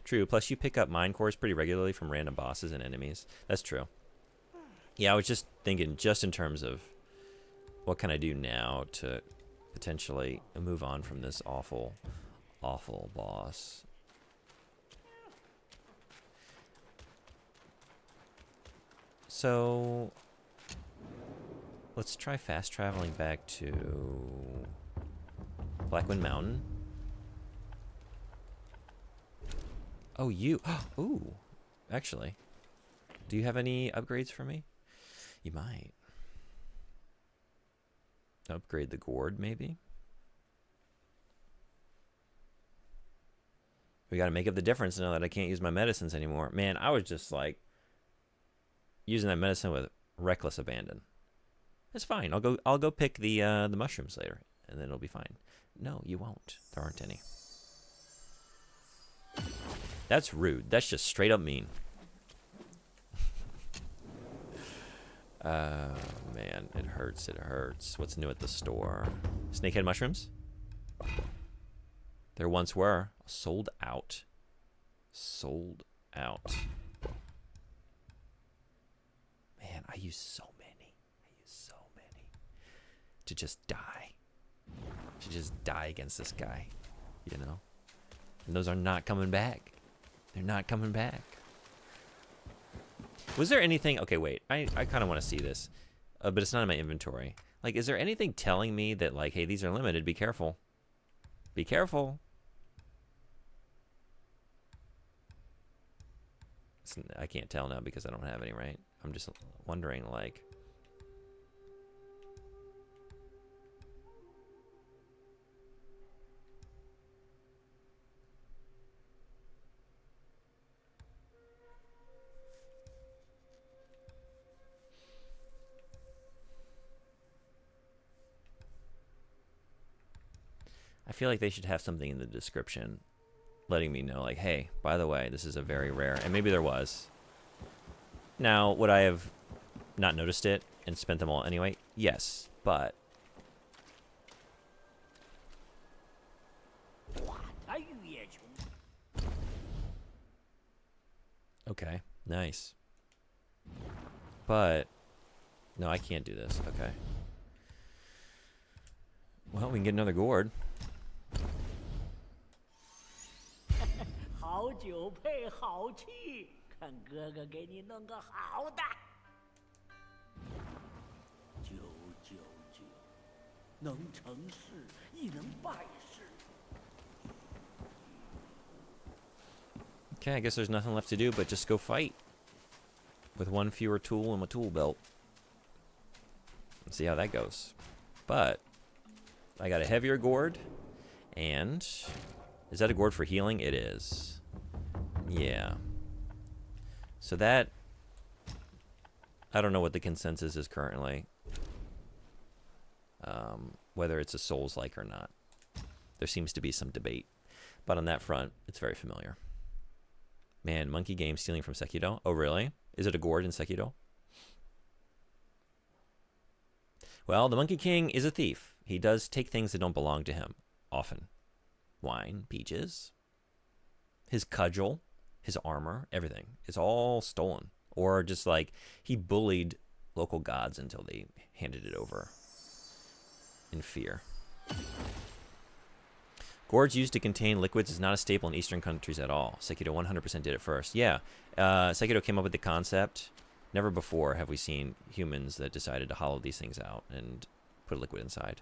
True. Plus, you pick up mind cores pretty regularly from random bosses and enemies. That's true. Yeah, I was just thinking just in terms of what can I do now to potentially move on from this awful, awful boss. So, let's try fast traveling back to Blackwind Mountain. Oh, you. Ooh. Actually, do you have any upgrades for me? You might. Upgrade the gourd, maybe? We gotta make up the difference now that I can't use my medicines anymore. Man, I was just like using that medicine with reckless abandon. It's fine. I'll go pick the mushrooms later, and then it'll be fine. No, you won't. There aren't any. That's rude. That's just straight up mean. Man, it hurts. It hurts. What's new at the store? Snakehead mushrooms? There once were. Sold out. Sold out. Man, I use so many. To just die. To just die against this guy. You know? And those are not coming back. They're not coming back. Was there anything... Okay, wait. I kind of want to see this. But it's not in my inventory. Like, is there anything telling me that, like, hey, these are limited. Be careful. Be careful. I can't tell now because I don't have any, right? I'm just wondering, like... I feel like they should have something in the description letting me know, like, hey, by the way, this is a very rare, and maybe there was. Now, would I have not noticed it and spent them all anyway? Yes, but... Okay, nice. But, no, I can't do this, okay. Well, we can get another gourd. 好酒配好气，看哥哥给你弄个好的。999，能成事亦能败事。 Okay, I guess there's nothing left to do but just go fight. With one fewer tool in my tool belt. Let's see how that goes. But, I got a heavier gourd. And, is that a gourd for healing? It is. Yeah. So that, I don't know what the consensus is currently. Whether it's a Souls-like or not. There seems to be some debate. But on that front, it's very familiar. Man, monkey game stealing from Sekido. Oh, really? Is it a gourd in Sekido? Well, the Monkey King is a thief. He does take things that don't belong to him, often. Wine, peaches, his cudgel, his armor, everything. It's all stolen. Or just like he bullied local gods until they handed it over in fear. Gourds used to contain liquids is not a staple in Eastern countries at all. Sekido 100% did it first. Yeah, Sekido came up with the concept. Never before have we seen humans that decided to hollow these things out and put a liquid inside.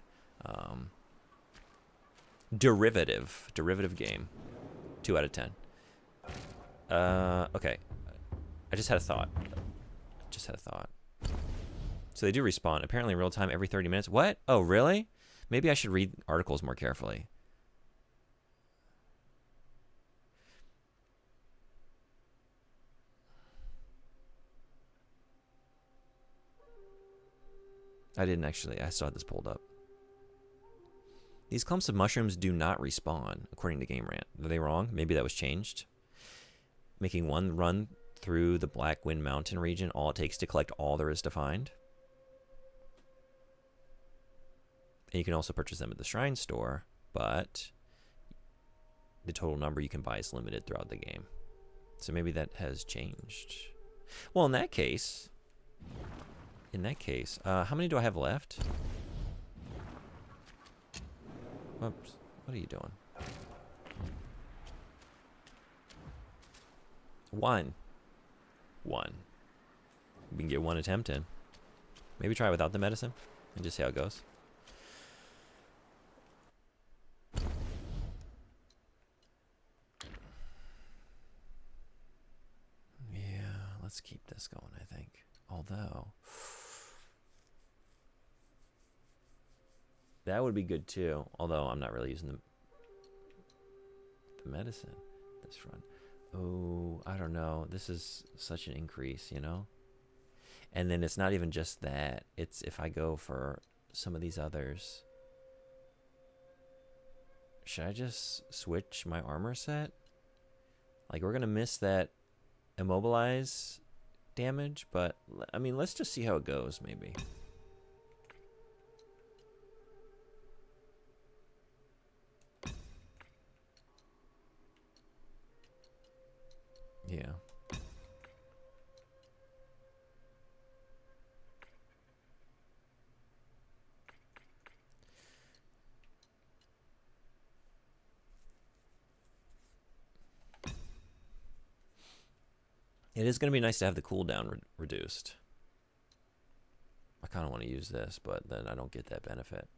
Derivative game. 2 out of 10. Okay. I just had a thought. So they do respawn. Apparently in real time every 30 minutes. What? Oh, really? Maybe I should read articles more carefully. I didn't actually. I still had this pulled up. These clumps of mushrooms do not respawn, according to Game Rant. Are they wrong? Maybe that was changed. Making one run through the Black Wind Mountain region all it takes to collect all there is to find. And you can also purchase them at the Shrine Store, but the total number you can buy is limited throughout the game. So maybe that has changed. Well, in that case, how many do I have left? Whoops, what are you doing? 1. We can get 1 attempt in. Maybe try without the medicine and just see how it goes. Yeah, let's keep this going, I think. Although that would be good too. Although I'm not really using the medicine this run. Oh, I don't know. This is such an increase, you know? And then it's not even just that. It's if I go for some of these others. Should I just switch my armor set? Like, we're going to miss that immobilize damage, but I mean, let's just see how it goes, maybe. Yeah. It is going to be nice to have the cooldown reduced. I kind of want to use this, but then I don't get that benefit.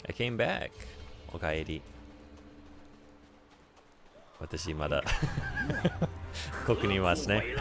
I came back. Okaeri. Watashi mada koku ni imasu ne.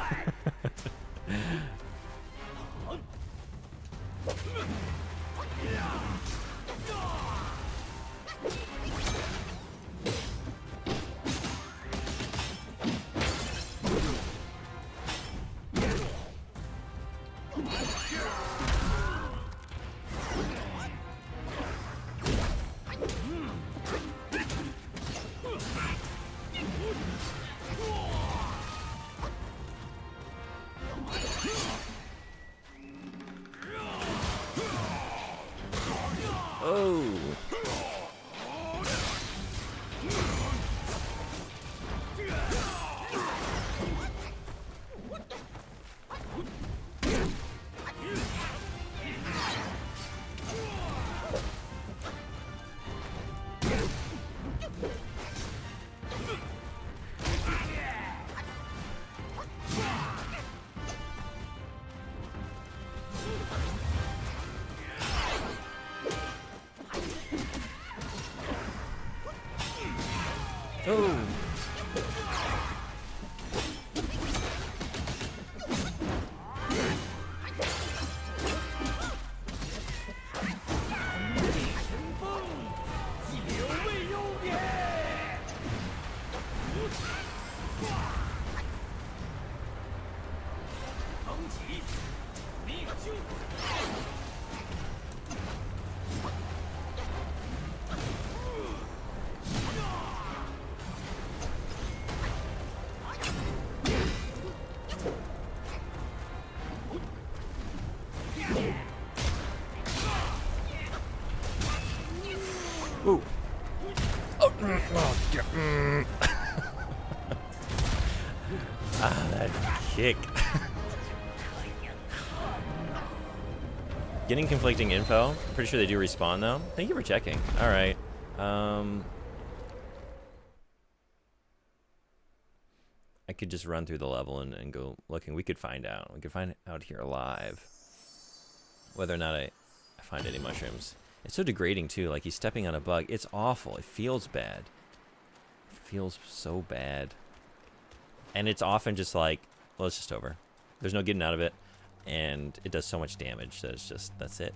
起，立就。Ooh. Oh, ah, that kick. Getting conflicting info. I'm pretty sure they do respawn though. Thank you for checking. All right. I could just run through the level and go looking. We could find out. We could find out here live whether or not I find any mushrooms. It's so degrading too. Like he's stepping on a bug. It's awful. It feels bad. It feels so bad. And it's often just like, well, it's just over. There's no getting out of it. And it does so much damage that it's just, that's it.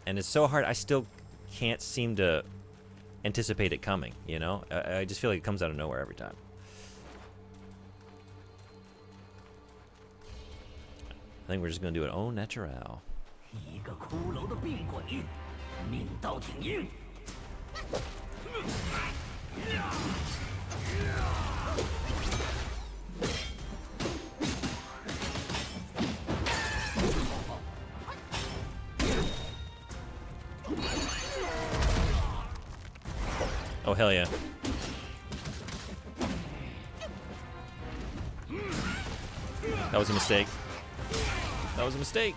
And it's so hard. I still can't seem to anticipate it coming, you know? I just feel like it comes out of nowhere every time. I think we're just going to do it au naturel. 一个骷髅的病鬼，命刀挺硬。Oh, hell yeah. That was a mistake. That was a mistake.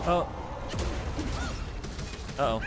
Oh. Uh-oh.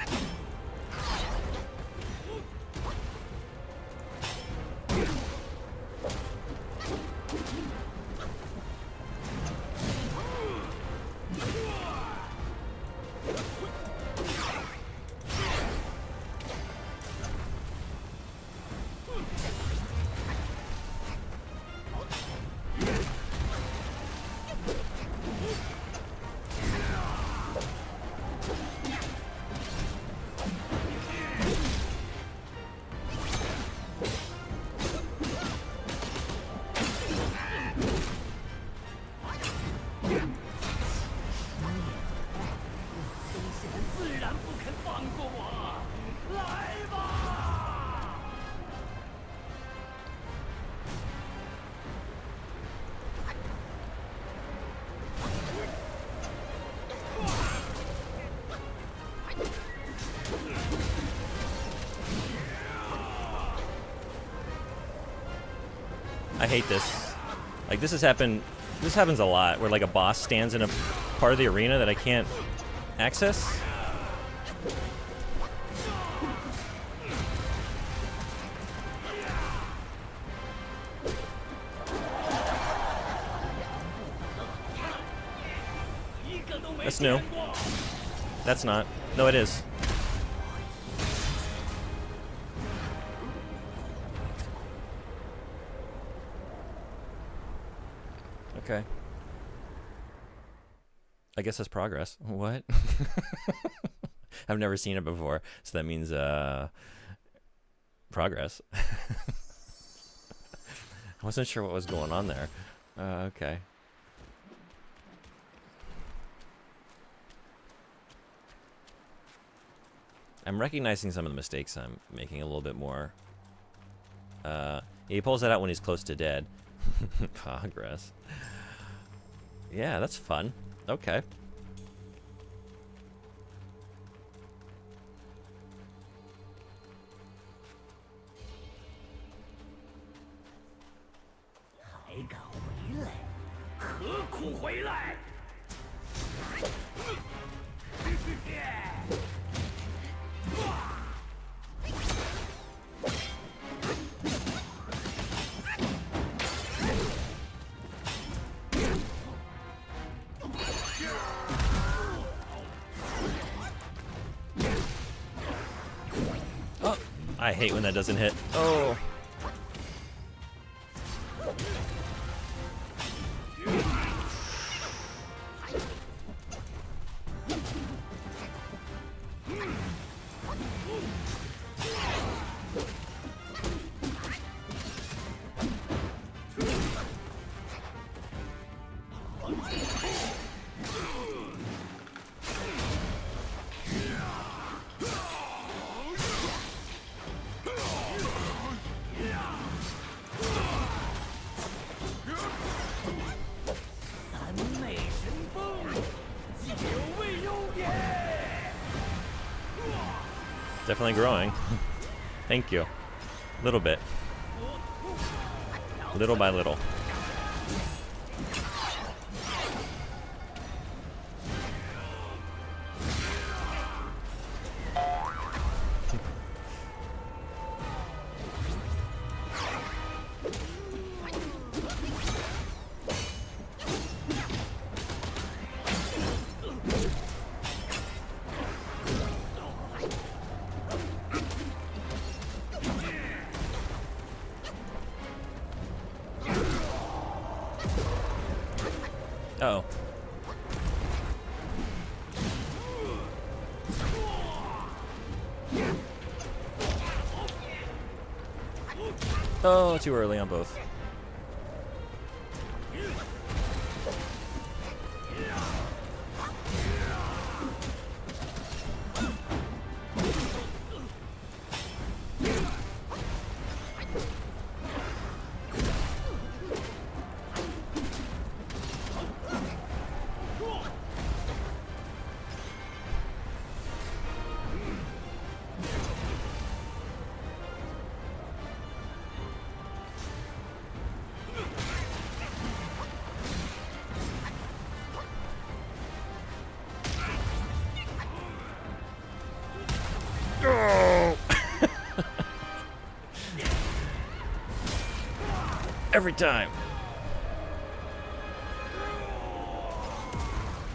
I hate this. Like this happens a lot where like a boss stands in a part of the arena that I can't access. That's new. That's not. No, it is. Okay. I guess that's progress. What? I've never seen it before, so that means progress. I wasn't sure what was going on there. Okay. I'm recognizing some of the mistakes I'm making a little bit more. He pulls that out when he's close to dead. Progress. Yeah, that's fun. Okay. Oh, I hate when that doesn't hit. Oh. Definitely growing. Thank you. Little bit. Little by little. Uh-oh. Oh, too early on both. Every time.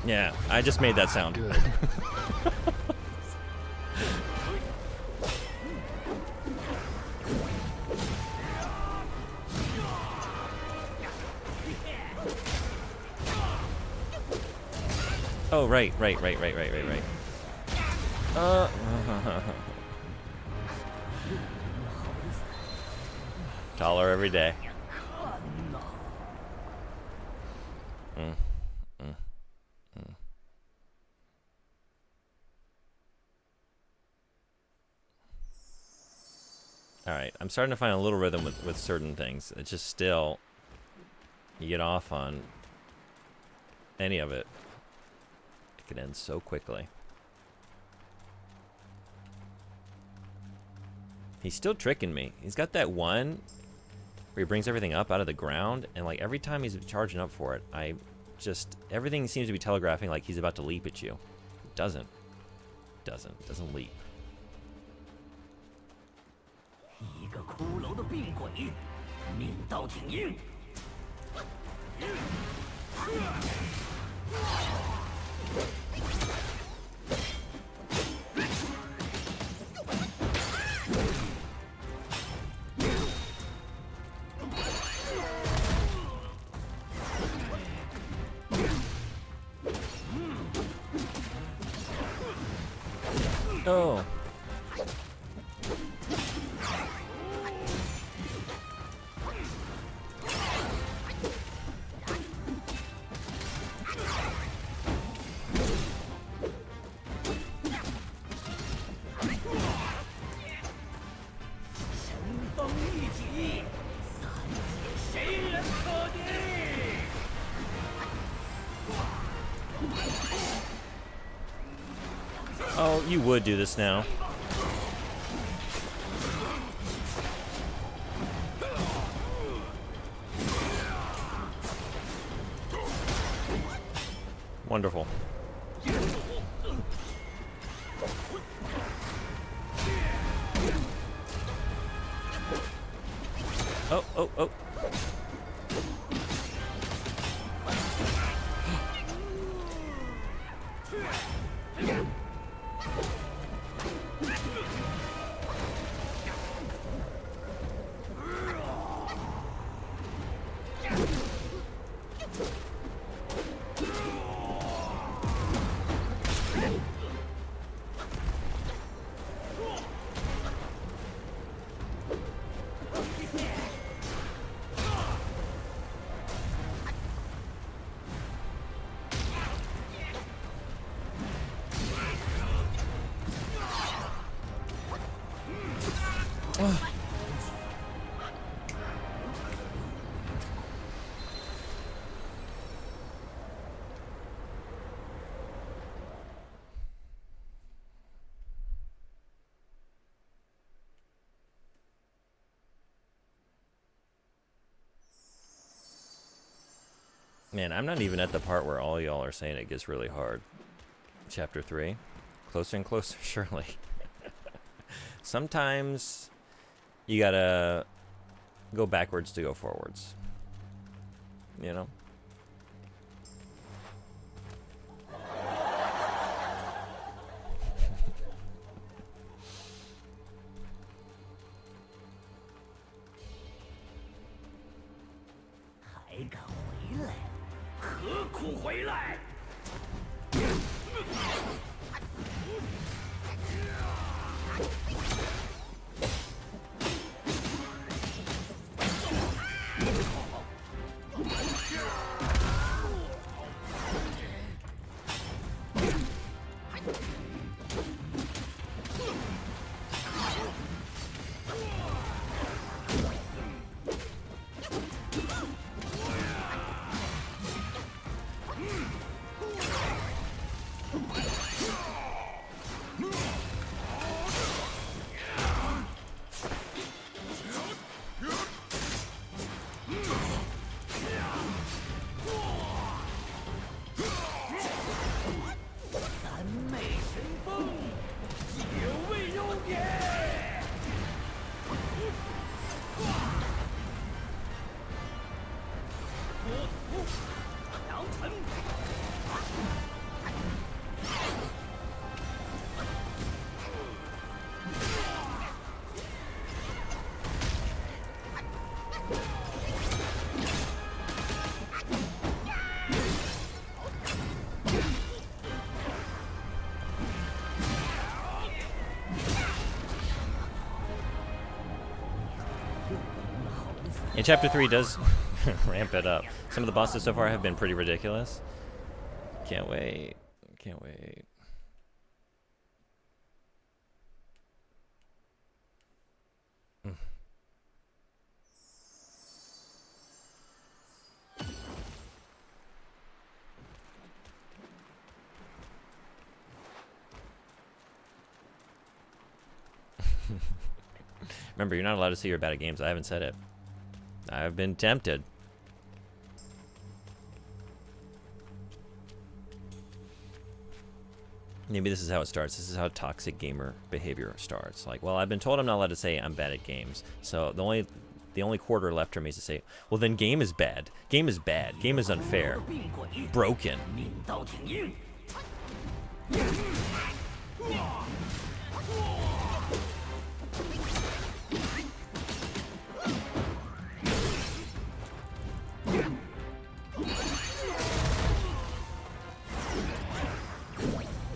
Yeah, I just made that sound. Good. Oh, right. Taller every day. Alright, I'm starting to find a little rhythm with certain things. It's just still, you get off on any of it, it can end so quickly. He's still tricking me. He's got that one where he brings everything up out of the ground, and like every time he's charging up for it, everything seems to be telegraphing like he's about to leap at you. It doesn't leap. 一个骷髅的病鬼，命刀挺硬。Oh. you would do this now. Wonderful. Oh, oh, oh. Man, I'm not even at the part where all y'all are saying it gets really hard. Chapter 3. Closer and closer, surely. Sometimes you gotta go backwards to go forwards. You know? And Chapter 3 does ramp it up. Some of the bosses so far have been pretty ridiculous. Can't wait. Can't wait. Remember, you're not allowed to say you're bad at games. I haven't said it. I've been tempted. Maybe this is how it starts. This is how toxic gamer behavior starts. Like, well, I've been told I'm not allowed to say I'm bad at games. So the only quarter left for me is to say, well, then game is bad. Game is bad. Game is unfair. Broken.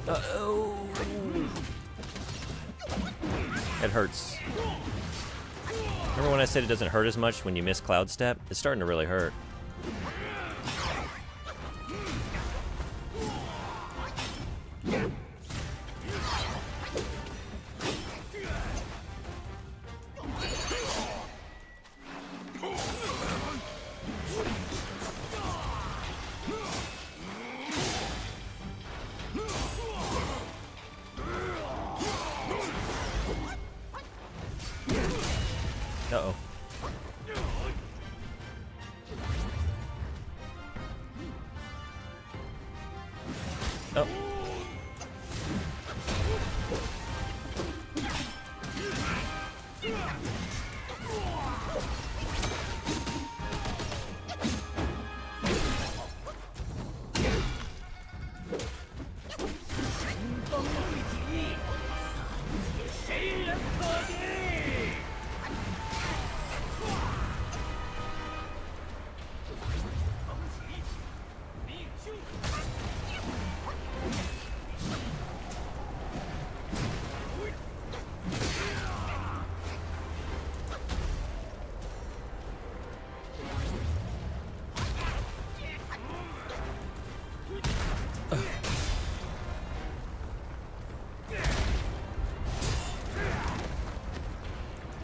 Uh-oh. It hurts. Remember when I said it doesn't hurt as much when you miss Cloud Step? It's starting to really hurt. Uh-oh. Oh.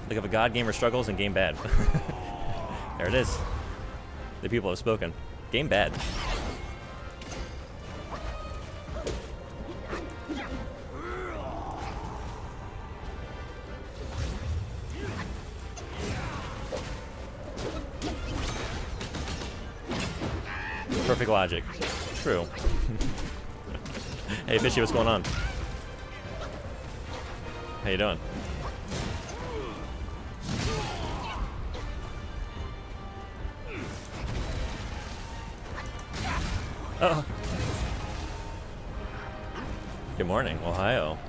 Like if a god gamer struggles and game bad. There it is. The people have spoken. Game bad. Perfect logic. True. Hey, Fishy, what's going on? How you doing? Oh. Good morning, Ohio.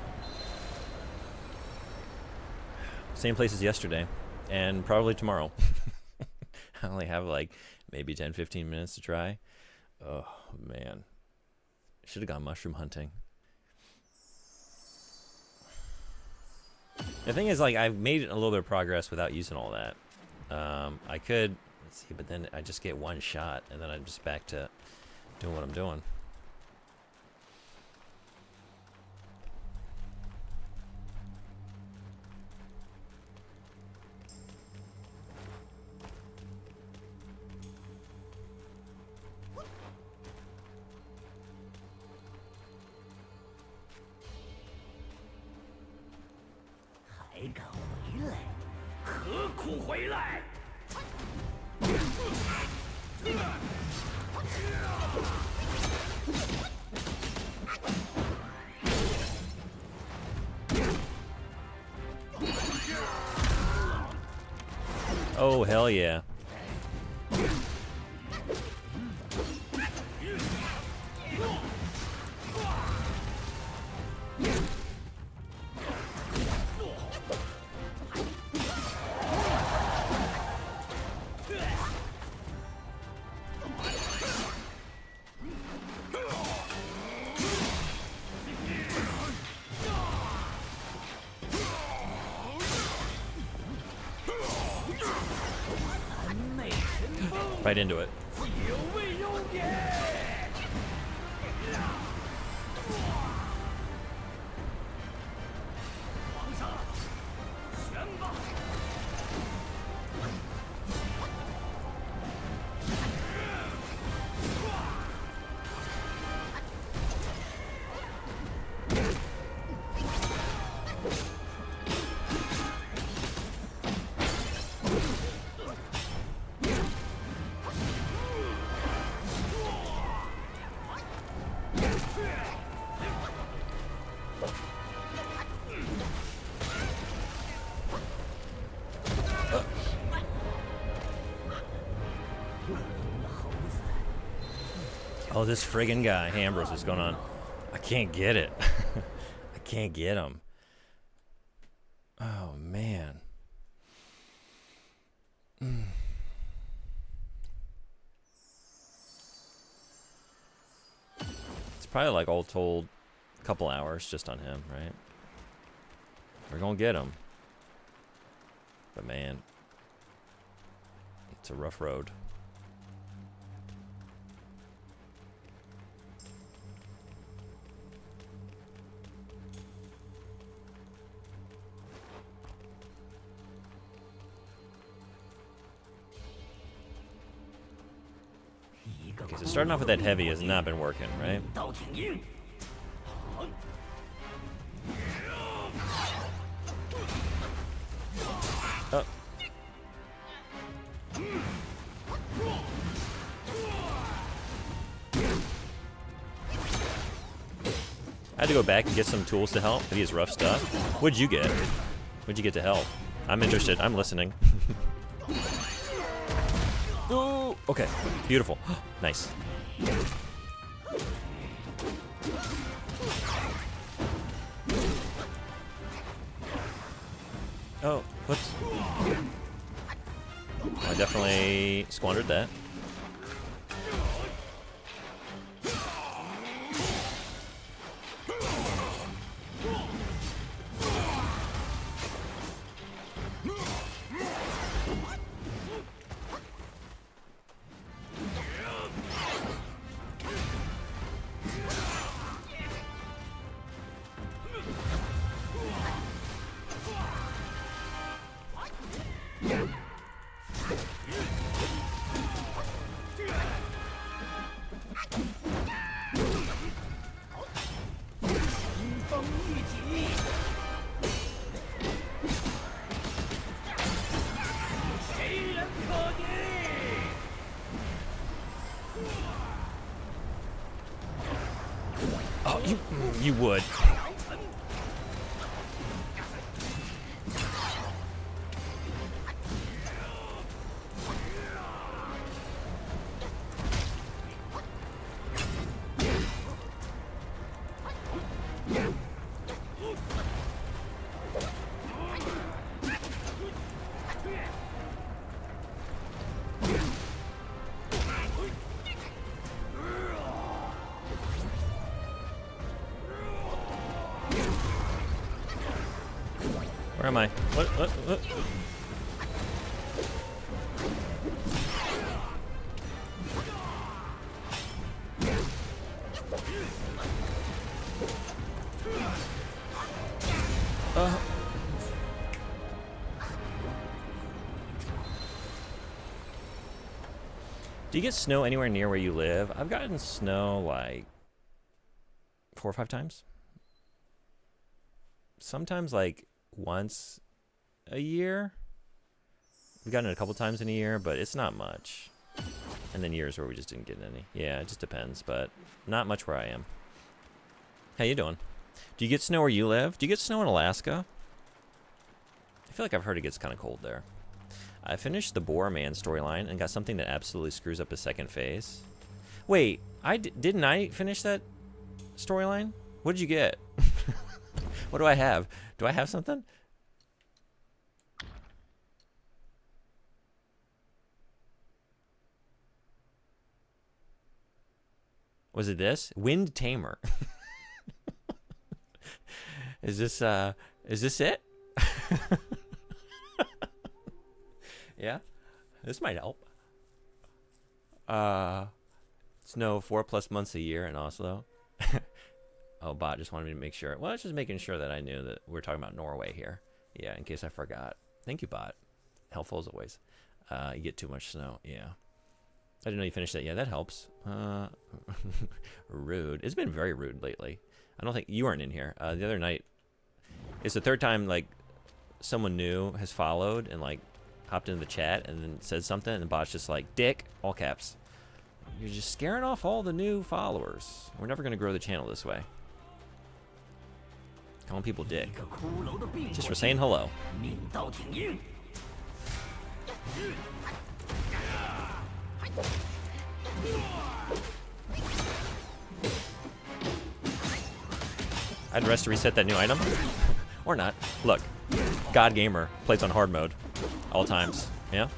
Same place as yesterday, and probably tomorrow. I only have like maybe 10-15 minutes to try. Oh, man. Should have gone mushroom hunting. The thing is, like, I've made a little bit of progress without using all that. I could, let's see, but then I just get one shot, and then I'm just back to doing what I'm doing. Oh, hell yeah. Right into it. Oh, this friggin' guy. Hey, Ambrose, what's going on? I can't get it. I can't get him. Oh, man. It's probably like all told a couple hours just on him, right? We're gonna get him. But man, it's a rough road. Okay, so starting off with that heavy has not been working, right? Oh. I had to go back and get some tools to help. He has rough stuff. What'd you get? What'd you get to help? I'm interested. I'm listening. Oh, okay. Beautiful. Nice. Oh, whoops. I definitely squandered that. Oh, you would. Where am I? What? Do you get snow anywhere near where you live? I've gotten snow like 4 or 5 times. Sometimes like once a year. We've gotten it a couple times in a year, but it's not much. And then years where we just didn't get any. Yeah, it just depends, but not much where I am. How you doing? Do you get snow where you live? Do you get snow in Alaska? I feel like I've heard it gets kind of cold there. I finished the Boar Man storyline and got something that absolutely screws up the second phase. Wait, didn't I finish that storyline? What did you get? What do I have? Do I have something? Was it this? Wind Tamer. Is this it? Yeah, this might help. Snow 4+ months a year in Oslo. Oh, bot just wanted me to make sure. Well, it's just making sure that I knew that we're talking about Norway here. Yeah, in case I forgot. Thank you, bot. Helpful as always. You get too much snow. Yeah. I didn't know you finished that. Yeah, that helps. Rude. It's been very rude lately. I don't think you weren't in here. The other night, it's the third time like someone new has followed and like hopped into the chat and then said something, and the bot's just like, "Dick," all caps. You're just scaring off all the new followers. We're never gonna grow the channel this way. Calling people dick just for saying hello. I'd rest to reset that new item. Or not. Look, God Gamer plays on hard mode all times. Yeah?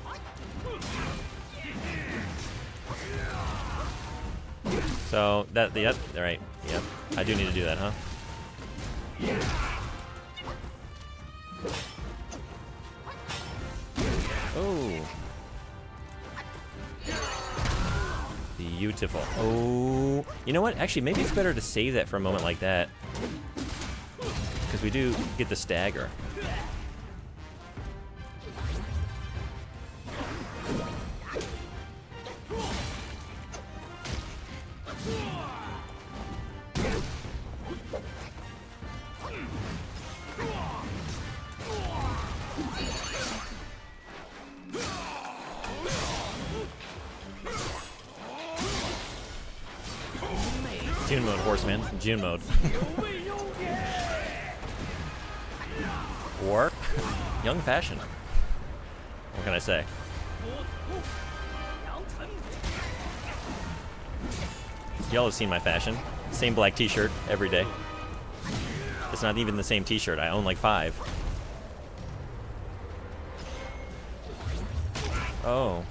So, yep, right. Yep. I do need to do that, huh? Oh. Beautiful. Oh. You know what? Actually, maybe it's better to save that for a moment like that. Because we do get the stagger. June mode, horseman. June mode. Or young fashion. What can I say? Y'all have seen my fashion. Same black t-shirt every day. It's not even the same t-shirt. I own like 5. Oh.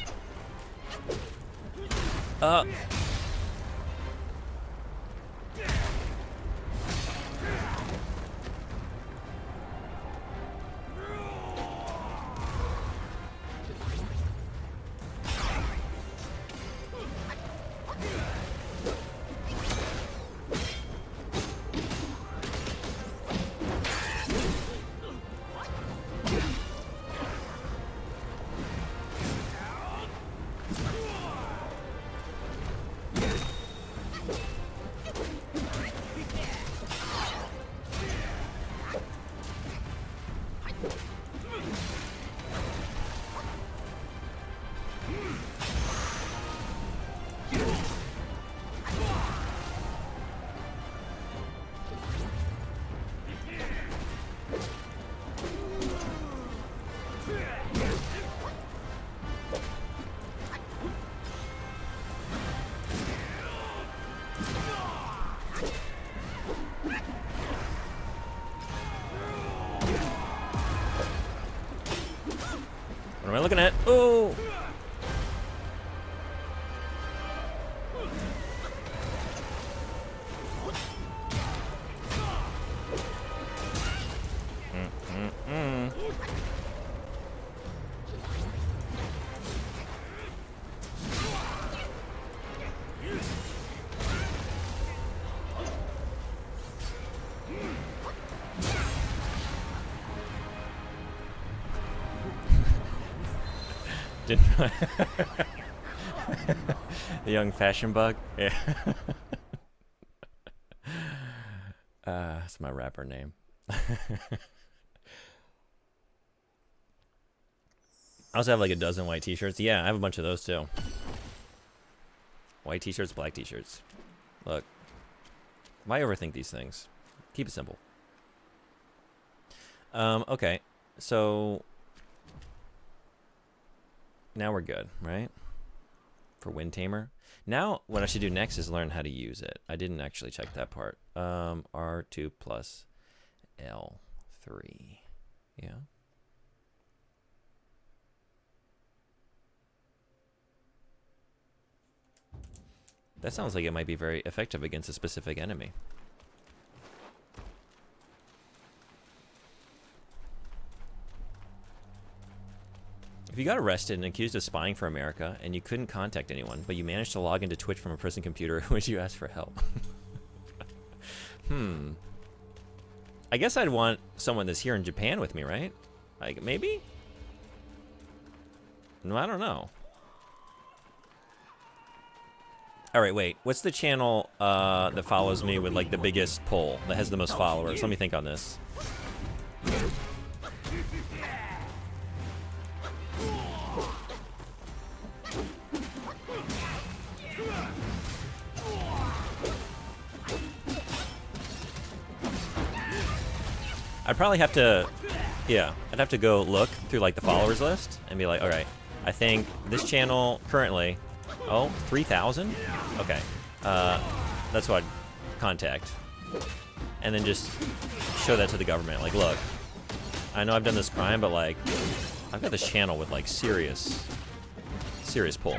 What am I looking at? Oh! Didn't the young fashion bug? Yeah. That's my rapper name. I also have like a dozen white t-shirts. Yeah, I have a bunch of those too. White t-shirts, black t-shirts. Look. Why overthink these things? Keep it simple. Okay. So now we're good, right? For Wind Tamer. Now, what I should do next is learn how to use it. I didn't actually check that part. R2 plus L3. Yeah. That sounds like it might be very effective against a specific enemy. If you got arrested and accused of spying for America and you couldn't contact anyone, but you managed to log into Twitch from a prison computer, would you ask for help? I guess I'd want someone that's here in Japan with me, right? Like, maybe? No, I don't know. Alright, wait. What's the channel that follows me with, like, the biggest poll, that has the most followers? Let me think on this. I'd probably have to, yeah, I'd have to go look through like the followers list and be like, all right, I think this channel currently, 3,000? Okay, that's what I'd contact. And then just show that to the government, like, look, I know I've done this crime, but like, I've got this channel with like serious pull.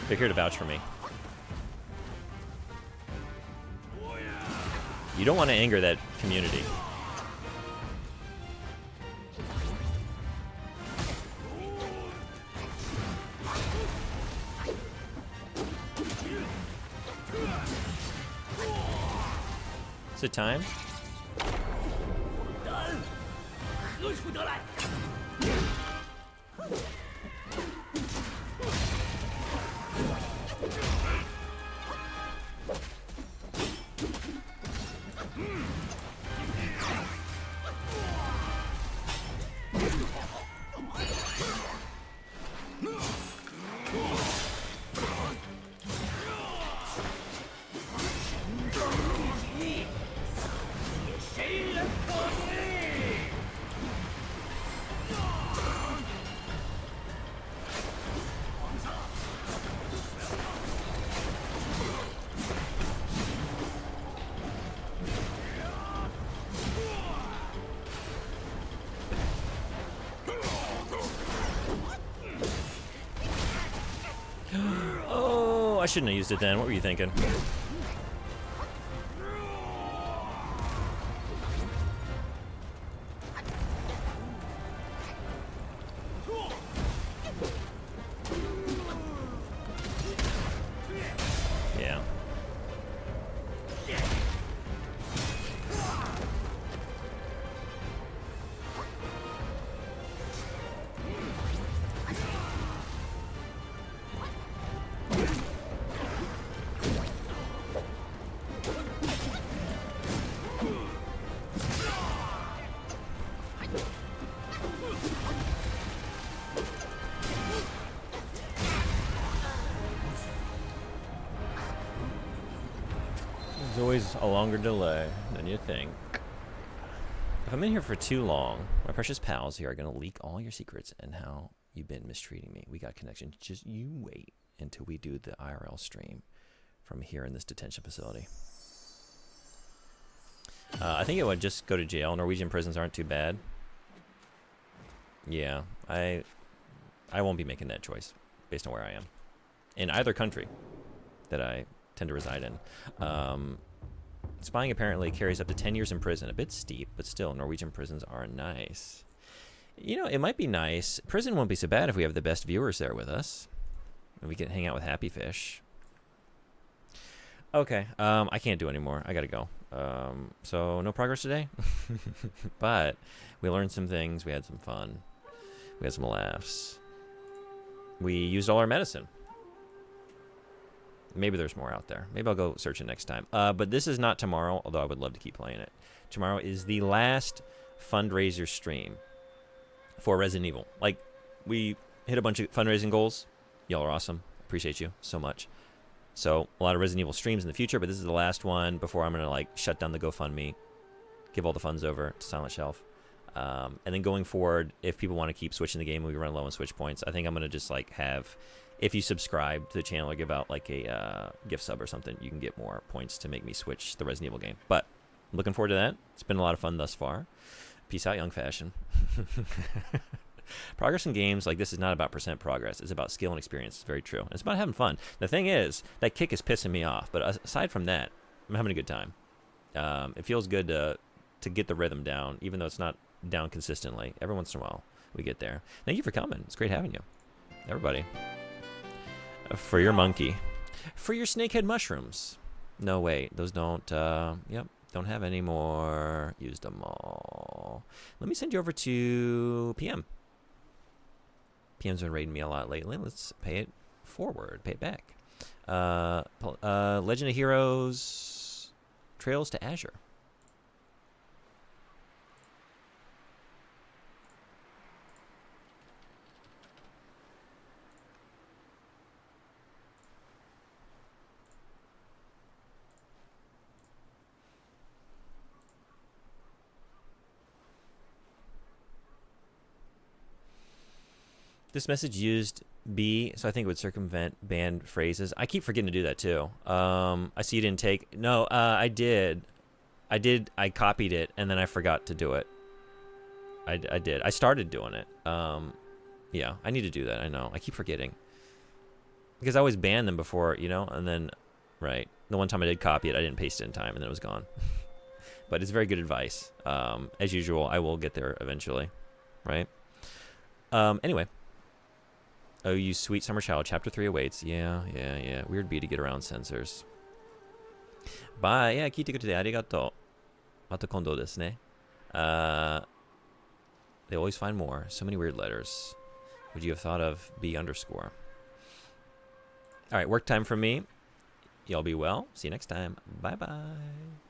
They're here to vouch for me. You don't want to anger that community. Is it time? I shouldn't have used it then. What were you thinking? Yeah. There's always a longer delay than you think. If I'm in here for too long, my precious pals here are going to leak all your secrets and how you've been mistreating me. We got connection. Just you wait until we do the IRL stream from here in this detention facility. I think it would just go to jail. Norwegian prisons aren't too bad. Yeah, I won't be making that choice based on where I am. In either country that I tend to reside in. Spying apparently carries up to 10 years in prison. A bit steep, but still, Norwegian prisons are nice. You know, it might be nice. Prison won't be so bad if we have the best viewers there with us. And we can hang out with Happy Fish. Okay, I can't do anymore. I gotta go. So, no progress today? But we learned some things. We had some fun. We had some laughs. We used all our medicine. Maybe there's more out there. Maybe I'll go search it next time. But this is not tomorrow, although I would love to keep playing it. Tomorrow is the last fundraiser stream for Resident Evil. Like, we hit a bunch of fundraising goals. Y'all are awesome. Appreciate you so much. So, a lot of Resident Evil streams in the future, but this is the last one before I'm going to, like, shut down the GoFundMe, give all the funds over to Silent Shelf. And then going forward, if people want to keep switching the game, we run low on Switch points. I think I'm going to just, like, have... If you subscribe to the channel or give out like a gift sub or something, you can get more points to make me switch the Resident Evil game. But I'm looking forward to that. It's been a lot of fun thus far. Peace out, young fashion. Progress in games like this is not about percent progress. It's about skill and experience. It's very true. And it's about having fun. The thing is, that kick is pissing me off. But aside from that, I'm having a good time. It feels good to get the rhythm down, even though it's not down consistently. Every once in a while, we get there. Thank you for coming. It's great having you. Everybody. For your monkey. For your snakehead mushrooms. No, wait. Those don't, don't have any more. Used them all. Let me send you over to PM. PM's been raiding me a lot lately. Let's pay it forward. Pay it back. Legend of Heroes Trails to Azure. This message used B, so I think it would circumvent banned phrases. I keep forgetting to do that too. I see you didn't take... No, I did. I copied it, and then I forgot to do it. I did. I started doing it. Yeah, I need to do that. I know. I keep forgetting. Because I always ban them before, you know? And then, right. The one time I did copy it, I didn't paste it in time, and then it was gone. But it's very good advice. As usual, I will get there eventually. Right? Anyway. Oh, you sweet summer child. Chapter 3 awaits. Yeah. Weird B to get around censors. Bye. Yeah, 聞いてくれてありがとう。また今度ですね。They always find more. So many weird letters. Would you have thought of B underscore? All right, work time for me. Y'all be well. See you next time. Bye-bye.